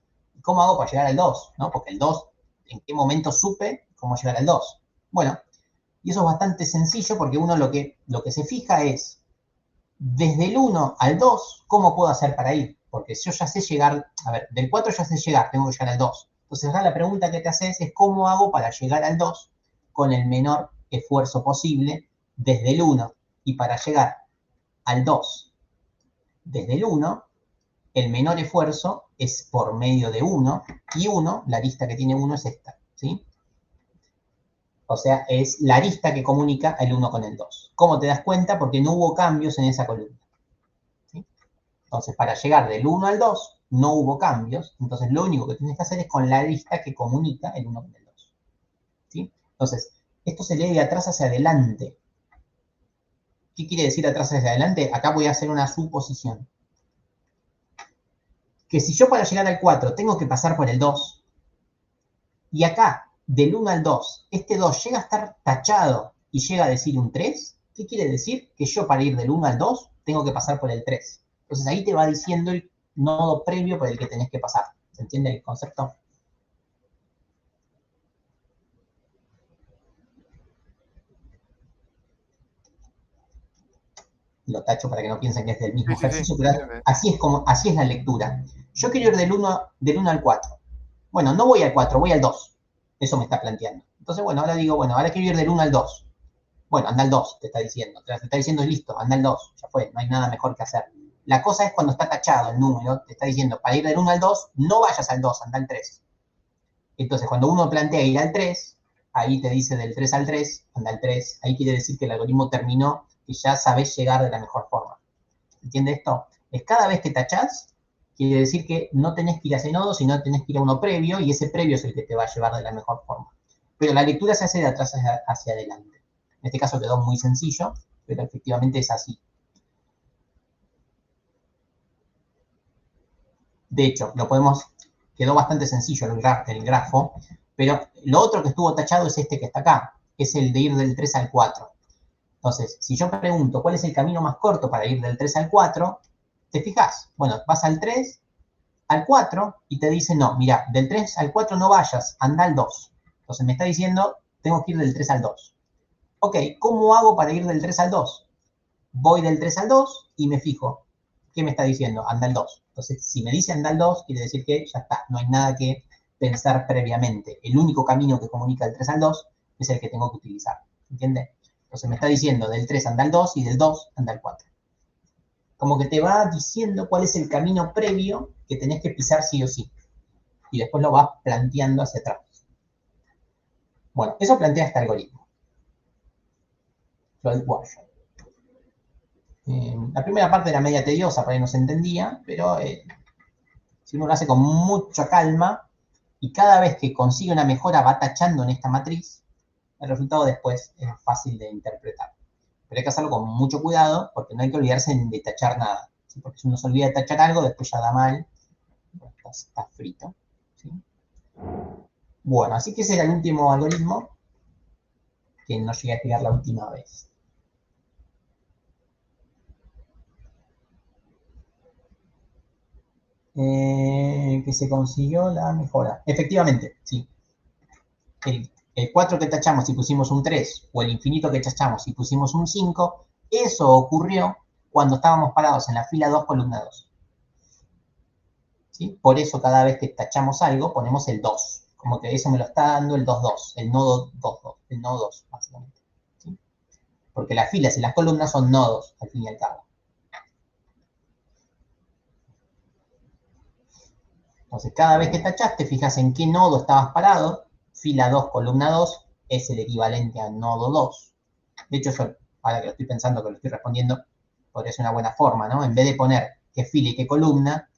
A: ¿Cómo hago para llegar al 2? ¿No? Porque el 2, ¿en qué momento supe cómo llegar al 2? Bueno, Y eso es bastante sencillo porque uno lo que se fija es, desde el 1 al 2, ¿cómo puedo hacer para ir? Porque yo ya sé llegar, a ver, del 4 ya sé llegar, tengo que llegar al 2. Entonces acá la pregunta que te haces es cómo hago para llegar al 2 con el menor esfuerzo posible desde el 1. Y para llegar al 2 desde el 1, el menor esfuerzo es por medio de 1, y 1, la arista que tiene 1 es esta, ¿sí? O sea, es la arista que comunica el 1 con el 2. ¿Cómo te das cuenta? Porque no hubo cambios en esa columna, ¿sí? Entonces, para llegar del 1 al 2, no hubo cambios. Entonces, lo único que tienes que hacer es con la arista que comunica el 1 con el 2, ¿sí? Entonces, esto se lee de atrás hacia adelante. ¿Qué quiere decir atrás hacia adelante? Acá voy a hacer una suposición. Que si yo para llegar al 4 tengo que pasar por el 2, y acá, del 1 al 2, este 2 llega a estar tachado y llega a decir un 3, ¿qué quiere decir? Que yo para ir del 1 al 2 tengo que pasar por el 3. Entonces ahí te va diciendo el nodo previo por el que tenés que pasar. ¿Se entiende el concepto? Lo tacho para que no piensen que es del mismo
C: Sí, sí, sí,
A: ejercicio,
C: se
A: pero
C: entiende.
A: así es la lectura. Yo quiero ir del 1 al 4. Bueno, no voy al 4, voy al 2. Eso me está planteando. Entonces, bueno, ahora digo, bueno, ahora quiero ir del 1 al 2. Bueno, anda al 2, te está diciendo. Te está diciendo, listo, anda al 2. Ya fue, no hay nada mejor que hacer. La cosa es cuando está tachado el número, te está diciendo, para ir del 1 al 2, no vayas al 2, anda al 3. Entonces, cuando uno plantea ir al 3, ahí te dice del 3 al 3, anda al 3. Ahí quiere decir que el algoritmo terminó y ya sabes llegar de la mejor forma. ¿Entiende esto? Es cada vez que tachás, quiere decir que no tenés que ir a ese nodo, sino tenés que ir a uno previo, y ese previo es el que te va a llevar de la mejor forma. Pero la lectura se hace de atrás hacia adelante. En este caso quedó muy sencillo, pero efectivamente es así. De hecho, quedó bastante sencillo el grafo, pero lo otro que estuvo tachado es este que está acá, es el de ir del 3 al 4. Entonces, si yo pregunto cuál es el camino más corto para ir del 3 al 4, te fijas, bueno, vas al 3, al 4 y te dice, no, mira, del 3 al 4 no vayas, anda al 2. Entonces me está diciendo, tengo que ir del 3 al 2. Ok, ¿cómo hago para ir del 3 al 2? Voy del 3 al 2 y me fijo, ¿qué me está diciendo? Anda al 2. Entonces, si me dice anda al 2, quiere decir que ya está, no hay nada que pensar previamente. El único camino que comunica del 3 al 2 es el que tengo que utilizar. ¿Entiende? Entonces me está diciendo del 3 anda al 2 y del 2 anda al 4. Como que te va diciendo cuál es el camino previo que tenés que pisar sí o sí. Y después lo vas planteando hacia atrás. Bueno, eso plantea este algoritmo. Floyd Warshall. La primera parte era media tediosa, para ahí no se entendía, pero si uno lo hace con mucha calma y cada vez que consigue una mejora va tachando en esta matriz, el resultado después es fácil de interpretar. Pero hay que hacerlo con mucho cuidado porque no hay que olvidarse de tachar nada. ¿Sí? Porque si uno se olvida de tachar algo, después ya da mal. Está frito. ¿Sí? Bueno, así que ese era el último algoritmo que no llegué a explicar la última vez. Que se consiguió la mejora. Efectivamente, sí. El 4 que tachamos y pusimos un 3, o el infinito que tachamos y pusimos un 5, eso ocurrió cuando estábamos parados en la fila 2, columna 2. ¿Sí? Por eso cada vez que tachamos algo ponemos el 2. Como que eso me lo está dando el 2, el nodo 2, el nodo 2, básicamente. ¿Sí? Porque las filas y las columnas son nodos, al fin y al cabo. Entonces, cada vez que tachás, te fijas en qué nodo estabas parado. Fila 2, columna 2 es el equivalente a nodo 2. De hecho, yo, ahora que lo estoy pensando, que lo estoy respondiendo, podría ser una buena forma, ¿no? En vez de poner qué fila y qué columna,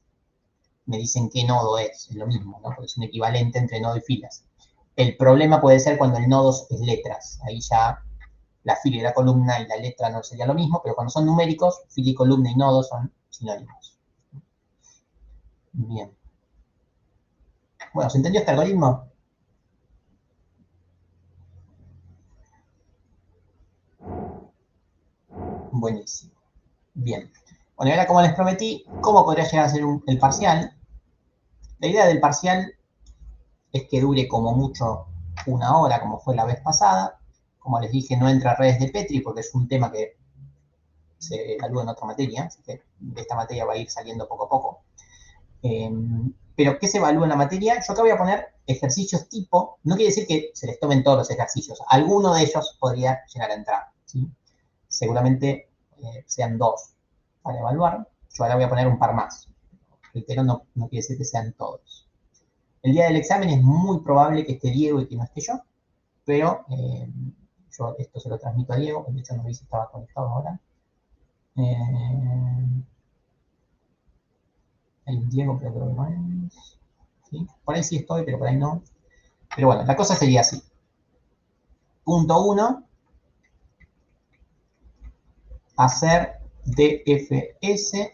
A: me dicen qué nodo es lo mismo, ¿no? Porque es un equivalente entre nodo y filas. El problema puede ser cuando el nodo es letras. Ahí ya la fila y la columna y la letra no sería lo mismo, pero cuando son numéricos, fila y columna y nodo son sinónimos. Bien. Bueno, ¿se entendió este algoritmo? Buenísimo. Bien. Bueno, y ahora como les prometí, ¿cómo podría llegar a ser el parcial? La idea del parcial es que dure como mucho 1 hora, como fue la vez pasada. como les dije, no entra a redes de Petri porque es un tema que se evalúa en otra materia, así que de esta materia va a ir saliendo poco a poco. Pero, ¿qué se evalúa en la materia? Yo acá voy a poner ejercicios tipo, no quiere decir que se les tomen todos los ejercicios, alguno de ellos podría llegar a entrar, ¿sí? Seguramente sean 2 para evaluar, yo ahora voy a poner un par más, reitero, no quiere decir que sean todos. El día del examen es muy probable que esté Diego y que no esté yo, pero yo esto se lo transmito a Diego, de hecho no vi si estaba conectado ahora. Hay un Diego, pero creo que no es. ¿Sí? Por ahí sí estoy, pero por ahí no. Pero bueno, la cosa sería así. Punto 1, hacer DFS,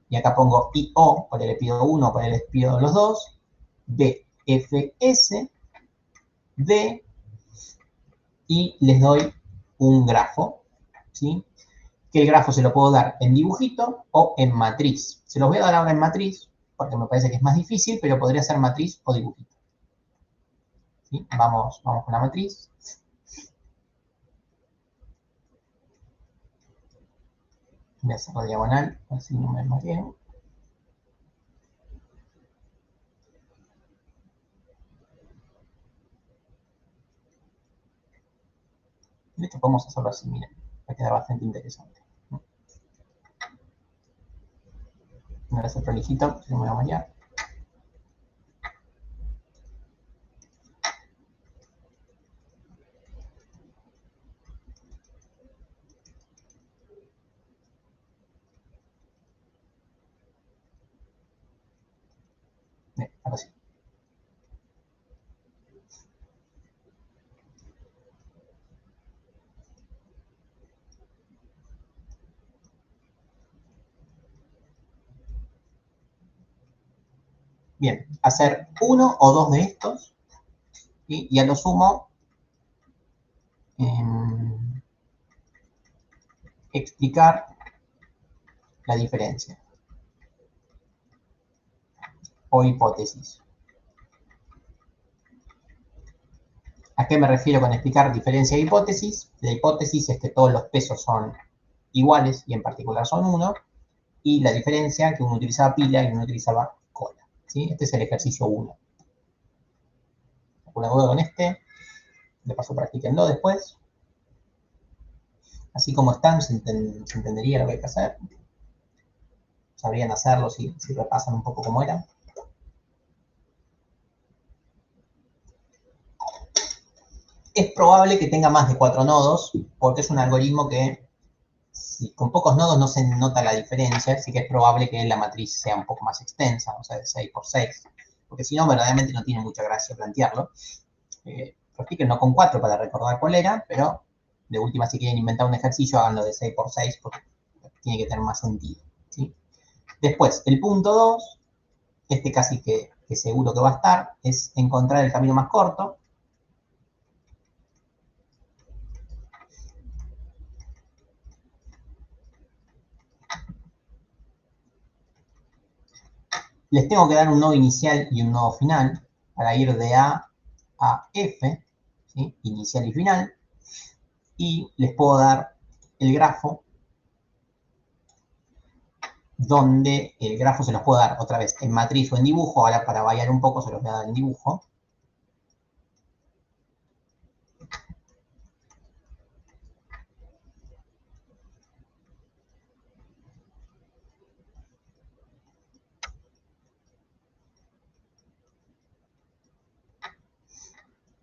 A: y acá pongo IO, por ahí le pido 1, por ahí les pido los 2, DFS, D, y les doy un grafo, ¿sí? Que el grafo se lo puedo dar en dibujito o en matriz. Se los voy a dar ahora en matriz, porque me parece que es más difícil, pero podría ser matriz o dibujito. ¿Sí? Vamos con la matriz. Voy a hacerlo diagonal, así no me mareo. De hecho, podemos hacerlo así, miren. Va a quedar bastante interesante. Me voy a hacer prolijito, si no me voy a marear. Bien, ahora sí. Bien, hacer 1 o 2 de estos, ¿sí? Y a lo sumo explicar la diferencia o hipótesis. ¿A qué me refiero con explicar diferencia e hipótesis? La hipótesis es que todos los pesos son iguales y en particular son 1, y la diferencia que uno utilizaba pila y uno utilizaba cola, ¿sí? Este es el ejercicio 1. ¿Alguna duda con este? De paso practíquenlo después. Así como están, se entendería lo que hay que hacer. Sabrían hacerlo si repasan un poco cómo era. Es probable que tenga más de 4 nodos, porque es un algoritmo que si con pocos nodos no se nota la diferencia, así que es probable que la matriz sea un poco más extensa, o sea, de 6 por 6, porque si no, verdaderamente no tiene mucha gracia plantearlo. Practíquenlo con 4 para recordar cuál era, pero de última, si quieren inventar un ejercicio, háganlo de 6 por 6, porque tiene que tener más sentido, ¿sí? Después, el punto 2, este casi que seguro que va a estar, es encontrar el camino más corto. Les tengo que dar un nodo inicial y un nodo final para ir de A a F, ¿sí? Inicial y final, y les puedo dar el grafo, donde el grafo se los puedo dar otra vez en matriz o en dibujo. Ahora, para variar un poco, se los voy a dar en dibujo.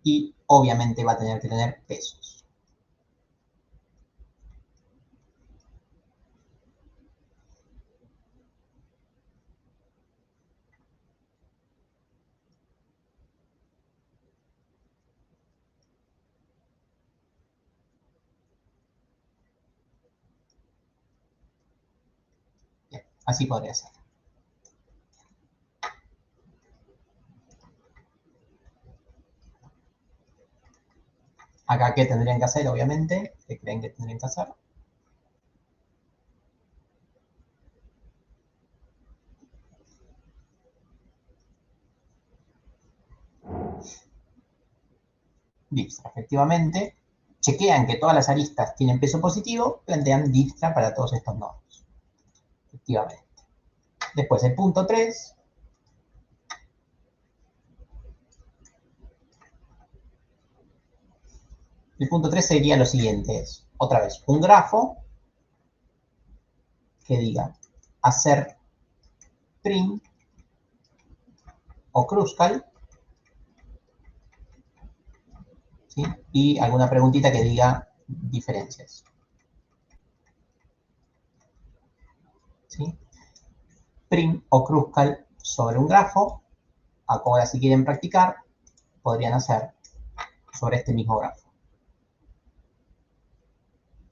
A: Y obviamente va a tener que tener pesos. Bien, así podría ser. Acá, ¿qué tendrían que hacer? Obviamente, ¿qué creen que tendrían que hacer? Listo, efectivamente, chequean que todas las aristas tienen peso positivo, plantean Dijkstra para todos estos nodos. Efectivamente. Después el punto 3. El punto 3 sería lo siguiente, es, otra vez, un grafo que diga hacer prim o Kruskal, ¿sí? Y alguna preguntita que diga diferencias. ¿Sí? Prim o Kruskal sobre un grafo, ahora si quieren practicar, podrían hacer sobre este mismo grafo.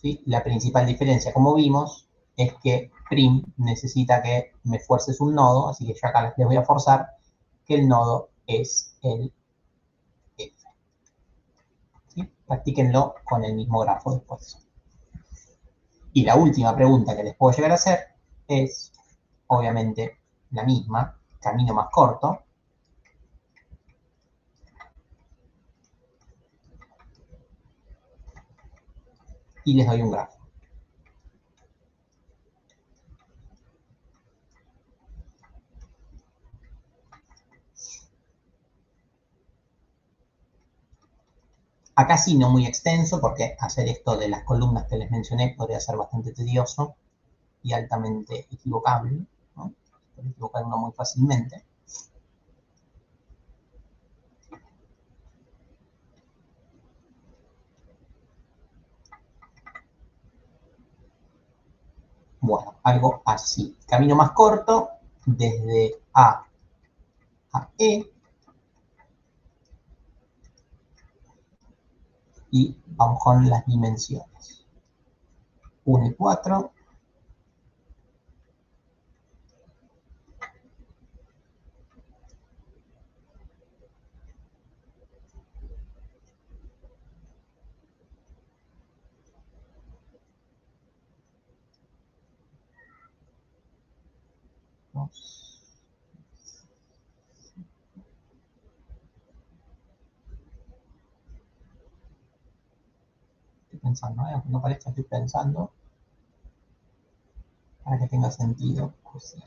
A: ¿Sí? La principal diferencia, como vimos, es que prim necesita que me fuerces un nodo, así que ya acá les voy a forzar que el nodo es el F. ¿Sí? Practíquenlo con el mismo grafo después. Y la última pregunta que les puedo llegar a hacer es, obviamente, la misma, camino más corto. Y les doy un grafo. Acá sí, no muy extenso, porque hacer esto de las columnas que les mencioné podría ser bastante tedioso y altamente equivocable, ¿no? Se puede equivocar uno muy fácilmente. Bueno, algo así. Camino más corto, desde A a E. Y vamos con las dimensiones. 1 y 4. Estoy pensando, aunque no parezca, estoy pensando para que tenga sentido. Pues sí.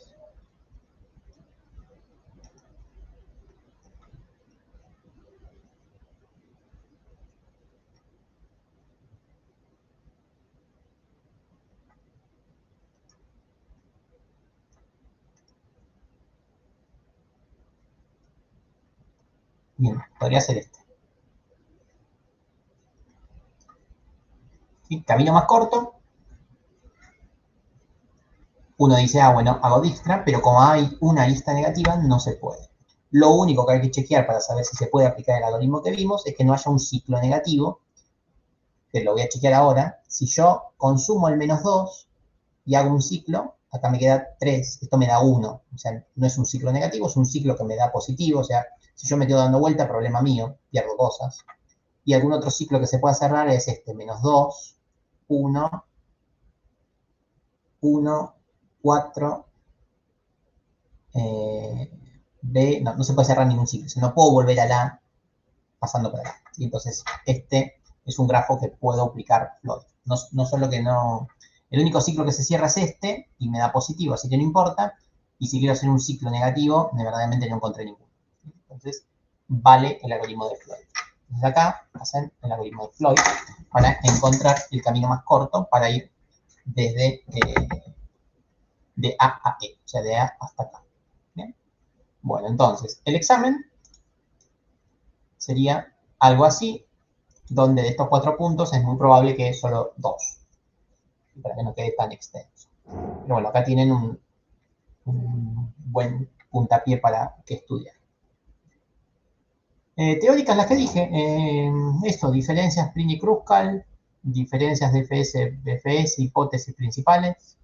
A: Bien, podría ser este. ¿Sí? Camino más corto. Uno dice, bueno, hago Dijkstra, pero como hay una lista negativa, no se puede. Lo único que hay que chequear para saber si se puede aplicar el algoritmo que vimos es que no haya un ciclo negativo, que lo voy a chequear ahora. Si yo consumo el -2 y hago un ciclo, acá me queda 3, esto me da 1. O sea, no es un ciclo negativo, es un ciclo que me da positivo. O sea, si yo me quedo dando vuelta, problema mío, pierdo cosas. Y algún otro ciclo que se pueda cerrar es este, -2, 1, 1, 4, B, no se puede cerrar ningún ciclo, no puedo volver a la pasando por acá. Y entonces, este es un grafo que puedo aplicar Floyd. No solo que no... El único ciclo que se cierra es este, y me da positivo, así que no importa. Y si quiero hacer un ciclo negativo, verdaderamente no encontré ninguno. Entonces, vale el algoritmo de Floyd. Desde acá, hacen el algoritmo de Floyd para encontrar el camino más corto para ir desde de A a E, o sea, de A hasta acá. ¿Bien? Bueno, entonces, el examen sería algo así, donde de estos 4 puntos es muy probable que solo 2, para que no quede tan extenso. Pero bueno, acá tienen un buen puntapié para que estudiar. Teóricas las que dije, esto, diferencias Prini Kruskal, diferencias de FS, BFS, hipótesis principales,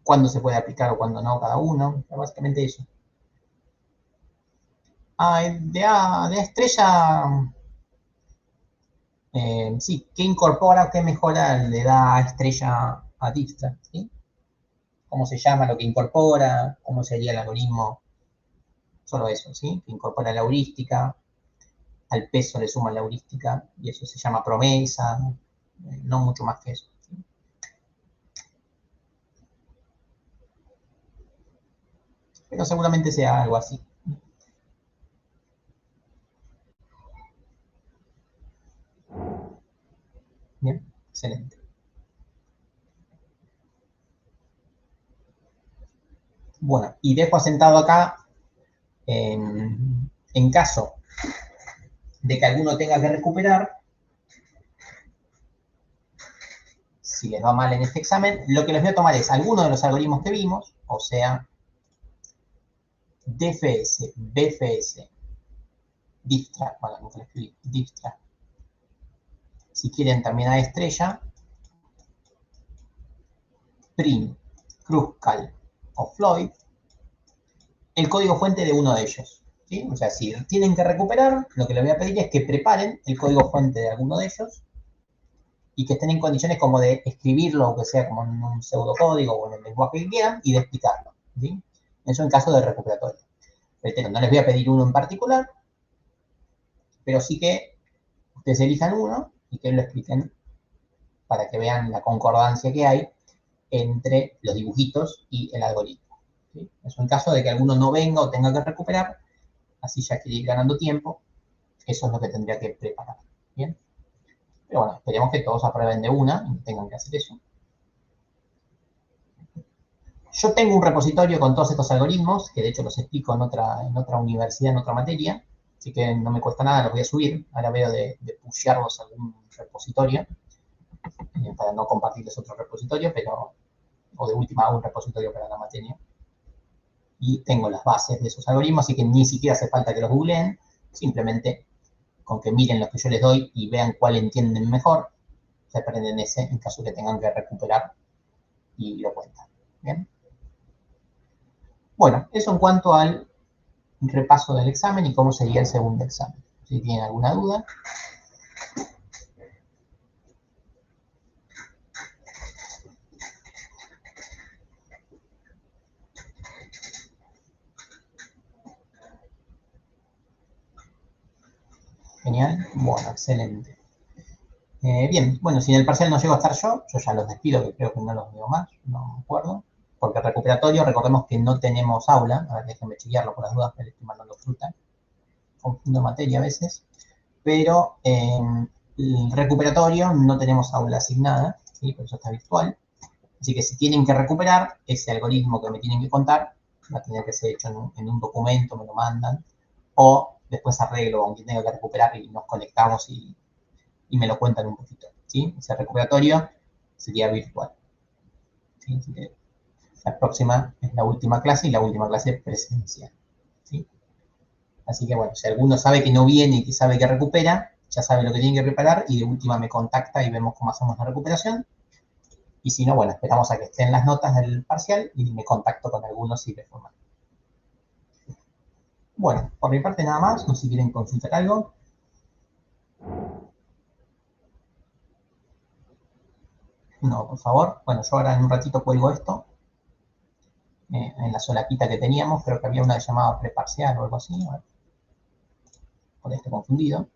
A: cuándo se puede aplicar o cuándo no cada uno, básicamente eso. De estrella, sí, ¿qué incorpora, qué mejora le da a estrella a Dijkstra? ¿Sí? ¿Cómo se llama lo que incorpora? ¿Cómo sería el algoritmo? Solo eso, ¿sí? Que incorpora la heurística. al peso le suman la heurística y eso se llama promesa, no mucho más que eso. ¿Sí? Pero seguramente sea algo así. Bien, excelente. Bueno, y dejo asentado acá, en caso de que alguno tenga que recuperar, si les va mal en este examen, lo que les voy a tomar es alguno de los algoritmos que vimos, o sea, DFS, BFS, Dijkstra, bueno, nunca lo escribí, Dijkstra. Si quieren también a estrella, Prim, Kruskal o Floyd, el código fuente de uno de ellos. ¿Sí? O sea, si tienen que recuperar, lo que les voy a pedir es que preparen el código fuente de alguno de ellos y que estén en condiciones como de escribirlo, aunque sea como en un pseudocódigo o en el lenguaje que quieran, y de explicarlo. ¿Sí? Eso en caso de recuperatorio. Reitero, no les voy a pedir uno en particular, pero sí que ustedes elijan uno y que lo expliquen para que vean la concordancia que hay entre los dibujitos y el algoritmo. ¿Sí? Eso en caso de que alguno no venga o tenga que recuperar, así ya quiere ir ganando tiempo, eso es lo que tendría que preparar. ¿Bien? Pero bueno, esperemos que todos aprueben de una y no tengan que hacer eso. Yo tengo un repositorio con todos estos algoritmos, que de hecho los explico en otra universidad, en otra materia, así que no me cuesta nada, los voy a subir. Ahora veo de pushearlos a algún repositorio, para no compartirles otro repositorio, pero, o de última hago un repositorio para la materia. Y tengo las bases de esos algoritmos, así que ni siquiera hace falta que los googleen, simplemente con que miren los que yo les doy y vean cuál entienden mejor, se aprenden ese en caso que tengan que recuperar y lo cuentan. ¿Bien? Bueno, eso en cuanto al repaso del examen y cómo sería el segundo examen. Si tienen alguna duda. Genial. Bueno, excelente. Bien, bueno, si en el parcial no llego a estar yo ya los despido, que creo que no los veo más, no me acuerdo. Porque el recuperatorio, recordemos que no tenemos aula. A ver, déjenme chequearlo por las dudas, que le estoy mandando fruta. Confundo materia a veces. Pero el recuperatorio no tenemos aula asignada, ¿sí? Por eso está virtual. Así que si tienen que recuperar, ese algoritmo que me tienen que contar va a tener que ser hecho en un documento, me lo mandan, o después arreglo aunque tenga que recuperar y nos conectamos y me lo cuentan un poquito. ¿Sí? Ese recuperatorio sería virtual. ¿Sí? Así que la próxima es la última clase y la última clase presencial. ¿Sí? Así que bueno, si alguno sabe que no viene y que sabe que recupera, ya sabe lo que tiene que preparar y de última me contacta y vemos cómo hacemos la recuperación. Y si no, bueno, esperamos a que estén las notas del parcial y me contacto con algunos y les forman. Bueno, por mi parte nada más, no sé si quieren consultar algo. No, por favor. Bueno, yo ahora en un ratito cuelgo esto. En la solapita que teníamos, creo que había una llamada preparcial o algo así. A ver. Por este confundido.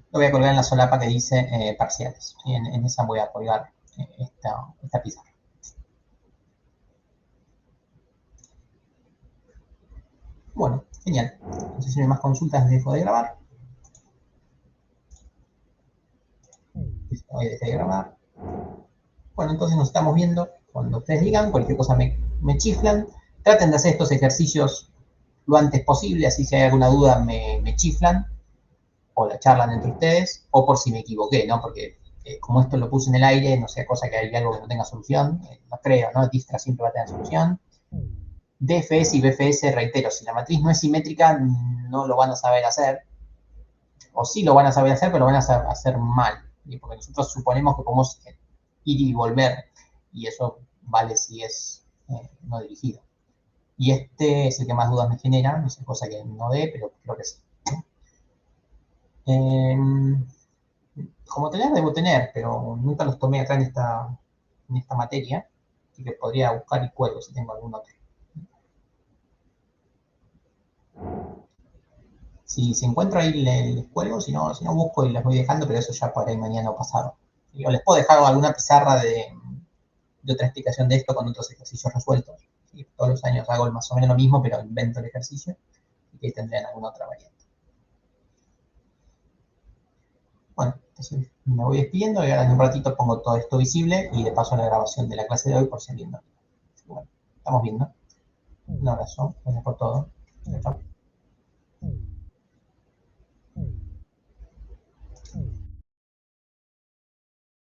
A: Lo voy a colgar en la solapa que dice parciales. ¿Sí? En esa voy a colgar esta pizarra. Bueno, genial. Entonces, si no hay más consultas, dejo de grabar. Hoy dejé de grabar. Bueno, entonces nos estamos viendo cuando ustedes digan, cualquier cosa me chiflan. Traten de hacer estos ejercicios lo antes posible, así si hay alguna duda me chiflan o la charlan entre ustedes, o por si me equivoqué, ¿no? Porque como esto lo puse en el aire, no sea cosa que hay algo que no tenga solución, no creo, ¿no? Dijkstra siempre va a tener solución. DFS y BFS, reitero, si la matriz no es simétrica, no lo van a saber hacer, o sí lo van a saber hacer, pero lo van a hacer mal, ¿sí? Porque nosotros suponemos que podemos ir y volver, y eso vale si es no dirigido. Y este es el que más dudas me genera, no sé, cosa que no dé, pero creo que sí. Como tener, debo tener, pero nunca los tomé acá en esta materia, así que podría buscar y cuelgo si tengo algún otro. Si encuentro ahí les cuelgo, si no busco y les voy dejando, pero eso ya por ahí mañana o pasado. O les puedo dejar alguna pizarra de otra explicación de esto con otros ejercicios resueltos. ¿Sí? Todos los años hago más o menos lo mismo, pero invento el ejercicio y que tendrían alguna otra variante. Bueno, entonces me voy despidiendo y ahora en un ratito pongo todo esto visible y de paso la grabación de la clase de hoy por si alguien no. Bueno, estamos viendo. Un abrazo, gracias por todo. Chao.